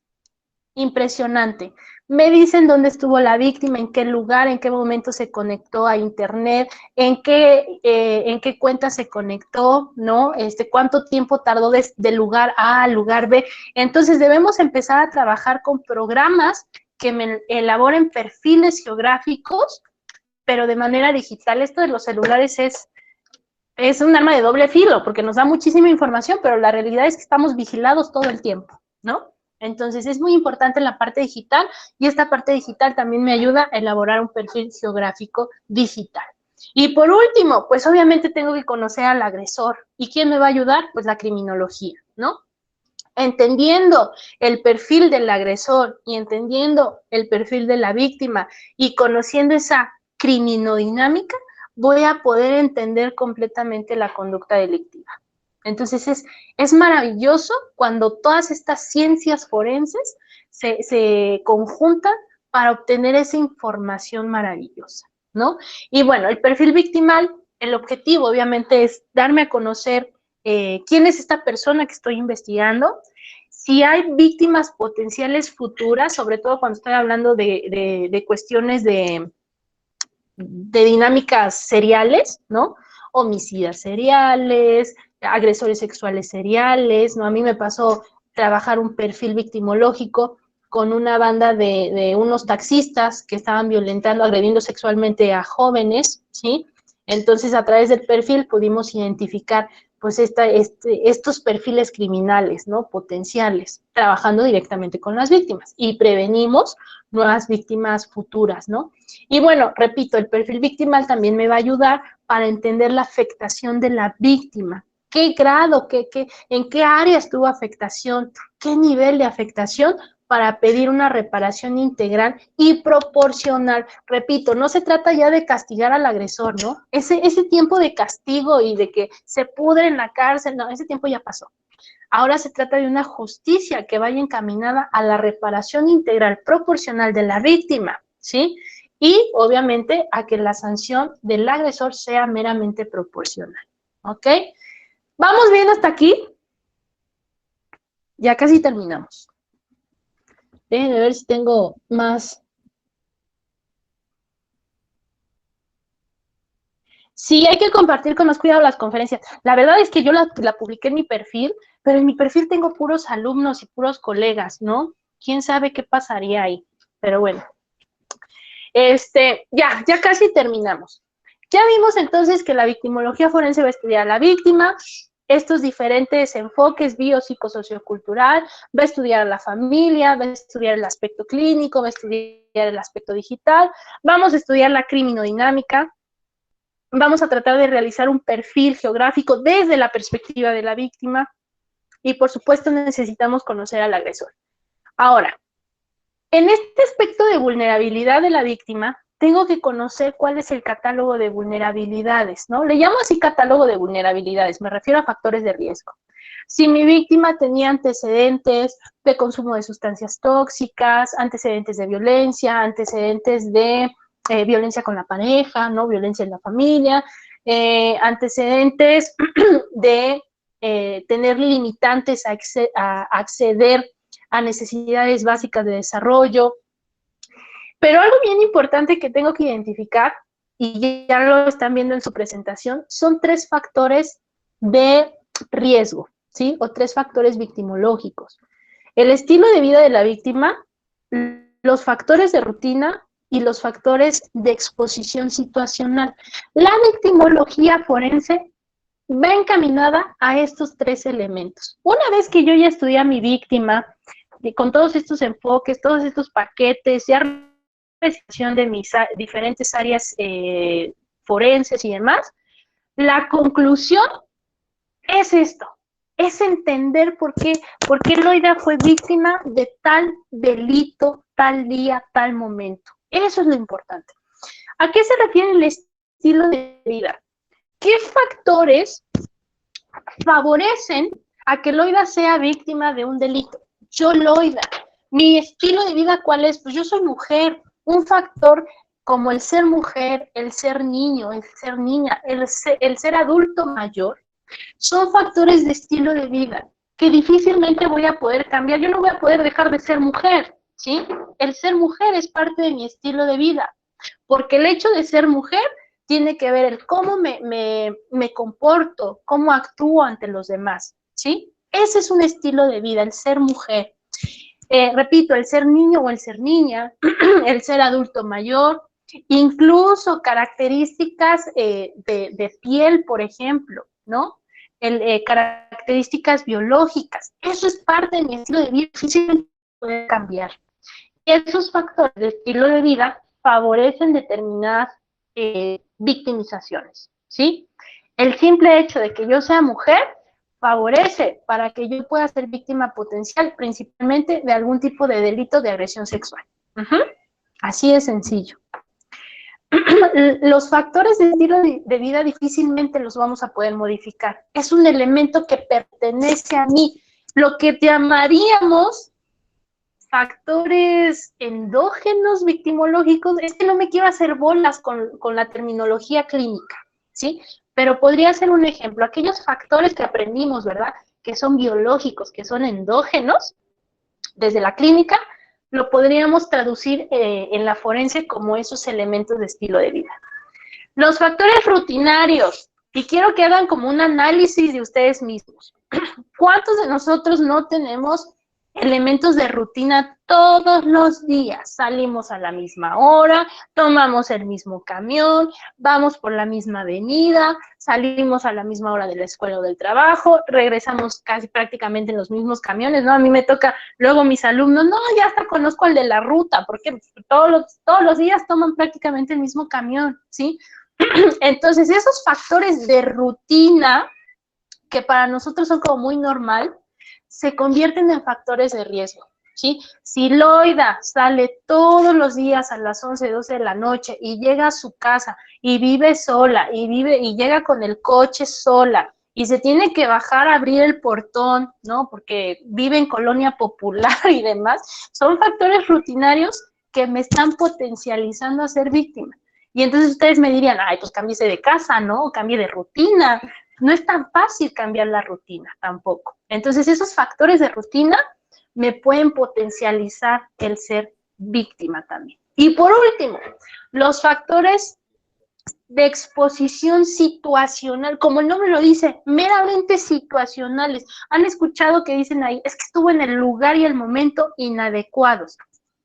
impresionante. Me dicen dónde estuvo la víctima, en qué lugar, en qué momento se conectó a internet, en qué cuenta se conectó, ¿no? Cuánto tiempo tardó de lugar A al lugar B. Entonces debemos empezar a trabajar con programas que me elaboren perfiles geográficos, pero de manera digital. Esto de los celulares es un arma de doble filo, porque nos da muchísima información, pero la realidad es que estamos vigilados todo el tiempo, ¿no? Entonces, es muy importante la parte digital, y esta parte digital también me ayuda a elaborar un perfil geográfico digital. Y por último, pues obviamente tengo que conocer al agresor. ¿Y quién me va a ayudar? Pues la criminología, ¿no? Entendiendo el perfil del agresor y entendiendo el perfil de la víctima y conociendo esa criminodinámica, voy a poder entender completamente la conducta delictiva. Entonces es maravilloso cuando todas estas ciencias forenses se conjuntan para obtener esa información maravillosa, ¿no? Y bueno, el perfil victimal El objetivo, obviamente, es darme a conocer quién es esta persona que estoy investigando, si hay víctimas potenciales futuras, sobre todo cuando estoy hablando de cuestiones de dinámicas seriales, ¿no? Homicidas seriales, agresores sexuales seriales, ¿no? A mí me pasó trabajar un perfil victimológico con una banda de unos taxistas que estaban violentando, agrediendo sexualmente a jóvenes, ¿sí? Entonces, a través del perfil pudimos identificar, pues, estos perfiles criminales, ¿no? Potenciales, trabajando directamente con las víctimas y prevenimos nuevas víctimas futuras, ¿no? Y bueno, repito, el perfil victimal también me va a ayudar para entender la afectación de la víctima. ¿Qué grado, en qué área estuvo afectación, qué nivel de afectación para pedir una reparación integral y proporcional? Repito, no se trata ya de castigar al agresor, ¿no? Ese tiempo de castigo y de que se pudre en la cárcel, no, ese tiempo ya pasó. Ahora se trata de una justicia que vaya encaminada a la reparación integral proporcional de la víctima, ¿sí? Y, obviamente, a que la sanción del agresor sea meramente proporcional, ¿ok? ¿Vamos bien hasta aquí? Ya casi terminamos. Déjenme ver si tengo más. Sí, hay que compartir con más cuidado las conferencias. La verdad es que yo la publiqué en mi perfil, pero en mi perfil tengo puros alumnos y puros colegas, ¿no? ¿Quién sabe qué pasaría ahí? Pero bueno. Ya casi terminamos. Ya vimos entonces que la victimología forense va a estudiar a la víctima, estos diferentes enfoques biopsicosociocultural, va a estudiar a la familia, va a estudiar el aspecto clínico, va a estudiar el aspecto digital, vamos a estudiar la criminodinámica, vamos a tratar de realizar un perfil geográfico desde la perspectiva de la víctima y, por supuesto, necesitamos conocer al agresor. Ahora, en este aspecto de vulnerabilidad de la víctima, tengo que conocer cuál es el catálogo de vulnerabilidades, ¿no? Le llamo así catálogo de vulnerabilidades, me refiero a factores de riesgo. Si mi víctima tenía antecedentes de consumo de sustancias tóxicas, antecedentes de violencia, antecedentes de violencia con la pareja, ¿no? Violencia en la familia, antecedentes de tener limitantes a acceder a necesidades básicas de desarrollo. Pero algo bien importante que tengo que identificar, y ya lo están viendo en su presentación, son 3 factores de riesgo, ¿sí? O 3 factores victimológicos. El estilo de vida de la víctima, los factores de rutina y los factores de exposición situacional. La victimología forense va encaminada a estos 3 elementos. Una vez que yo ya estudié a mi víctima, con todos estos enfoques, todos estos paquetes, ya de mis diferentes áreas forenses y demás, la conclusión es esto, es entender por qué Loida fue víctima de tal delito, tal día, tal momento. Eso es lo importante. ¿A qué se refiere el estilo de vida? ¿Qué factores favorecen a que Loida sea víctima de un delito? Yo, Loida, mi estilo de vida, ¿cuál es? Pues yo soy mujer. Un factor como el ser mujer, el ser niño, el ser niña, el ser adulto mayor, son factores de estilo de vida que difícilmente voy a poder cambiar. Yo no voy a poder dejar de ser mujer, ¿sí? El ser mujer es parte de mi estilo de vida, porque el hecho de ser mujer tiene que ver el cómo me comporto, cómo actúo ante los demás, ¿sí? Ese es un estilo de vida, el ser mujer. Repito, el ser niño o el ser niña, el ser adulto mayor, incluso características de piel, por ejemplo, ¿no? Características biológicas. Eso es parte de mi estilo de vida, difícilmente puede cambiar. Esos factores de estilo de vida favorecen determinadas victimizaciones, ¿sí? El simple hecho de que yo sea mujer favorece para que yo pueda ser víctima potencial, principalmente de algún tipo de delito de agresión sexual. Así de sencillo. Los factores de estilo de vida difícilmente los vamos a poder modificar. Es un elemento que pertenece a mí. Lo que llamaríamos factores endógenos victimológicos, es que no me quiero hacer bolas con la terminología clínica, ¿sí? Pero podría ser un ejemplo, aquellos factores que aprendimos, ¿verdad? Que son biológicos, que son endógenos, desde la clínica, lo podríamos traducir en la forense como esos elementos de estilo de vida. Los factores rutinarios, y quiero que hagan como un análisis de ustedes mismos. ¿Cuántos de nosotros no tenemos elementos de rutina todos los días? Salimos a la misma hora, tomamos el mismo camión, vamos por la misma avenida, salimos a la misma hora de la escuela o del trabajo, regresamos casi prácticamente en los mismos camiones, ¿no? A mí me toca, luego mis alumnos, no, ya hasta conozco al de la ruta, porque todos los días toman prácticamente el mismo camión, ¿sí? Entonces, esos factores de rutina, que para nosotros son como muy normal, se convierten en factores de riesgo, ¿sí? Si Loida sale todos los días a las 11, 12 de la noche y llega a su casa y vive sola y llega con el coche sola y se tiene que bajar a abrir el portón, ¿no? Porque vive en colonia popular y demás, son factores rutinarios que me están potencializando a ser víctima. Y entonces ustedes me dirían, ay, pues cámbiese de casa, ¿no? Cambie de rutina. No es tan fácil cambiar la rutina tampoco. Entonces, esos factores de rutina me pueden potencializar el ser víctima también. Y por último, los factores de exposición situacional, como el nombre lo dice, meramente situacionales. Han escuchado que dicen ahí, es que estuvo en el lugar y el momento inadecuados.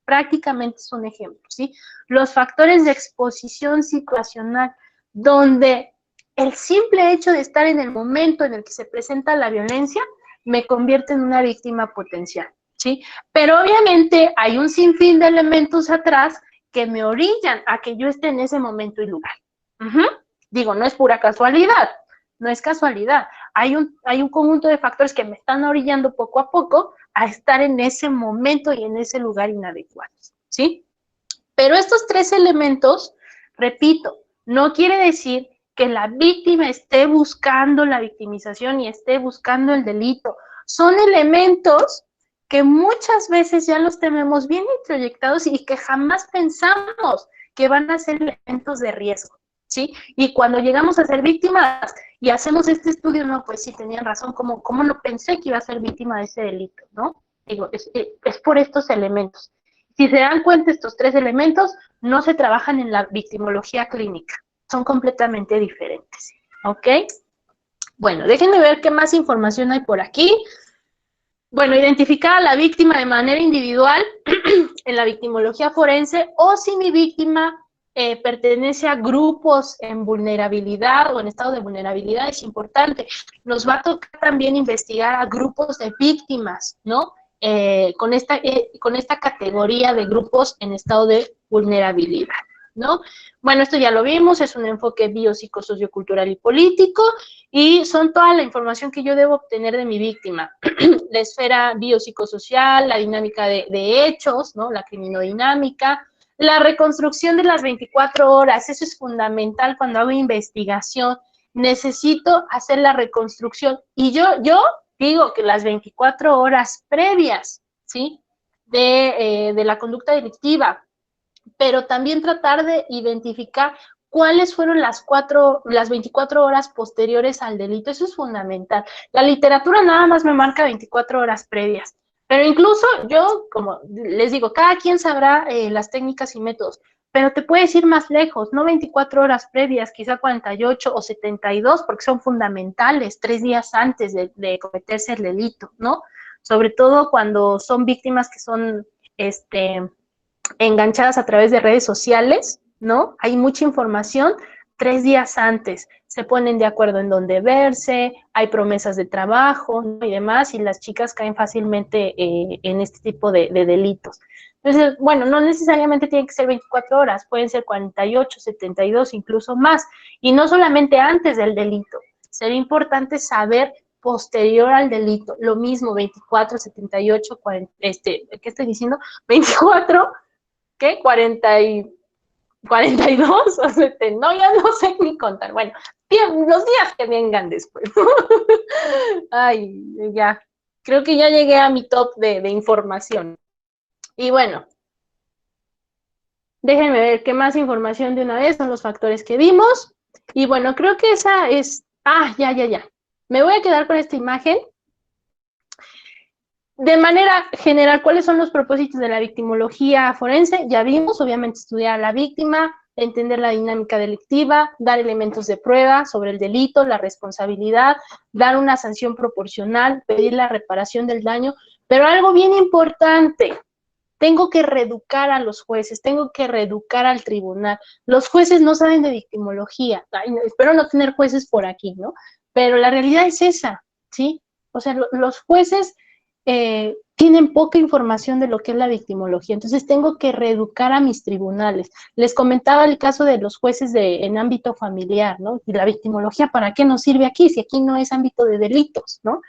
Prácticamente es un ejemplo, ¿sí? Los factores de exposición situacional, donde el simple hecho de estar en el momento en el que se presenta la violencia me convierte en una víctima potencial, ¿sí? Pero obviamente hay un sinfín de elementos atrás que me orillan a que yo esté en ese momento y lugar. Digo, no es pura casualidad, no es casualidad. Hay un conjunto de factores que me están orillando poco a poco a estar en ese momento y en ese lugar inadecuados, ¿sí? Pero estos tres elementos, repito, no quiere decir que la víctima esté buscando la victimización y esté buscando el delito. Son elementos que muchas veces ya los tenemos bien introyectados y que jamás pensamos que van a ser elementos de riesgo, ¿sí? Y cuando llegamos a ser víctimas y hacemos este estudio, no, pues sí, tenían razón, ¿cómo no pensé que iba a ser víctima de ese delito, no? Digo, es por estos elementos. Si se dan cuenta, estos tres elementos no se trabajan en la victimología clínica, son completamente diferentes, ¿ok? Bueno, déjenme ver qué más información hay por aquí. Bueno, identificar a la víctima de manera individual en la victimología forense, o si mi víctima pertenece a grupos en vulnerabilidad o en estado de vulnerabilidad, es importante. Nos va a tocar también investigar a grupos de víctimas, ¿no? Con esta categoría de grupos en estado de vulnerabilidad, ¿no? Bueno, esto ya lo vimos, es un enfoque biopsicosociocultural y político, y son toda la información que yo debo obtener de mi víctima. La esfera biopsicosocial, la dinámica de hechos, ¿no? La criminodinámica, la reconstrucción de las 24 horas, eso es fundamental cuando hago investigación. Necesito hacer la reconstrucción, y yo digo que las 24 horas previas, ¿sí? De la conducta delictiva, pero también tratar de identificar cuáles fueron las 24 horas posteriores al delito. Eso es fundamental. La literatura nada más me marca 24 horas previas, pero incluso yo, como les digo, cada quien sabrá las técnicas y métodos, pero te puedes ir más lejos, no 24 horas previas, quizá 48 o 72, porque son fundamentales, 3 días antes de cometerse el delito, ¿no? Sobre todo cuando son víctimas que son, enganchadas a través de redes sociales, ¿no? Hay mucha información. 3 días antes se ponen de acuerdo en dónde verse, hay promesas de trabajo, ¿no? Y demás, y las chicas caen fácilmente en este tipo de delitos. Entonces, bueno, no necesariamente tienen que ser 24 horas, pueden ser 48, 72, incluso más, y no solamente antes del delito. Sería importante saber posterior al delito, lo mismo, 24, 78, 40, ¿qué estoy diciendo? 24, ¿qué? 42 o 70, no, ya no sé ni contar. Bueno, los días que vengan después. Ay, ya, creo que ya llegué a mi top de información. Y bueno, déjenme ver qué más información de una vez son los factores que vimos. Y bueno, creo que esa es... ya. Me voy a quedar con esta imagen. De manera general, ¿cuáles son los propósitos de la victimología forense? Ya vimos, obviamente, estudiar a la víctima, entender la dinámica delictiva, dar elementos de prueba sobre el delito, la responsabilidad, dar una sanción proporcional, pedir la reparación del daño, pero algo bien importante, tengo que reeducar a los jueces, tengo que reeducar al tribunal. Los jueces no saben de victimología. Ay, espero no tener jueces por aquí, ¿no? Pero la realidad es esa, ¿sí? O sea, los jueces tienen poca información de lo que es la victimología, entonces tengo que reeducar a mis tribunales. Les comentaba el caso de los jueces en ámbito familiar, ¿no? Y la victimología, ¿para qué nos sirve aquí? Si aquí no es ámbito de delitos, ¿no?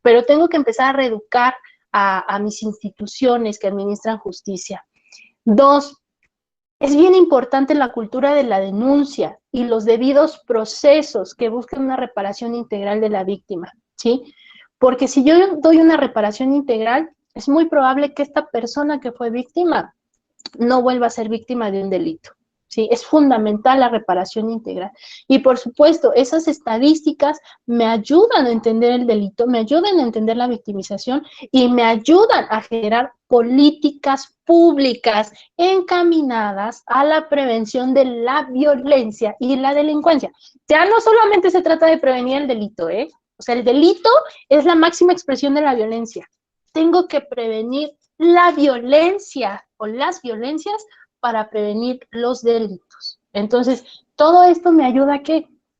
Pero tengo que empezar a reeducar a mis instituciones que administran justicia. 2, es bien importante la cultura de la denuncia y los debidos procesos que busquen una reparación integral de la víctima, ¿sí? Porque si yo doy una reparación integral, es muy probable que esta persona que fue víctima no vuelva a ser víctima de un delito. ¿Sí? Es fundamental la reparación integral. Y por supuesto, esas estadísticas me ayudan a entender el delito, me ayudan a entender la victimización y me ayudan a generar políticas públicas encaminadas a la prevención de la violencia y la delincuencia. Ya no solamente se trata de prevenir el delito, O sea, el delito es la máxima expresión de la violencia. Tengo que prevenir la violencia o las violencias para prevenir los delitos. Entonces, todo esto me ayuda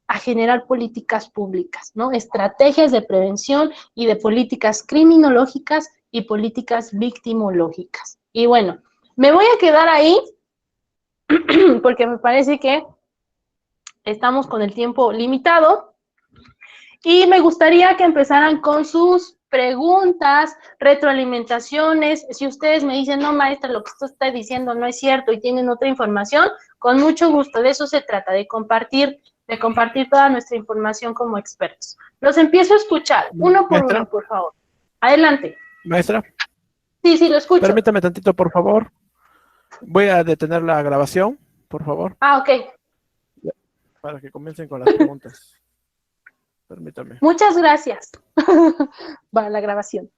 a generar políticas públicas, ¿no? Estrategias de prevención y de políticas criminológicas y políticas victimológicas. Y bueno, me voy a quedar ahí porque me parece que estamos con el tiempo limitado y me gustaría que empezaran con sus preguntas, retroalimentaciones. Si ustedes me dicen, no, maestra, lo que usted está diciendo no es cierto y tienen otra información, con mucho gusto, de eso se trata, de compartir toda nuestra información como expertos. Los empiezo a escuchar, uno por uno, por favor. Adelante. Maestra. Sí, lo escucho. Permítame tantito, por favor. Voy a detener la grabación, por favor. Ok. Para que comiencen con las preguntas. Permítame. Muchas gracias. Para la grabación.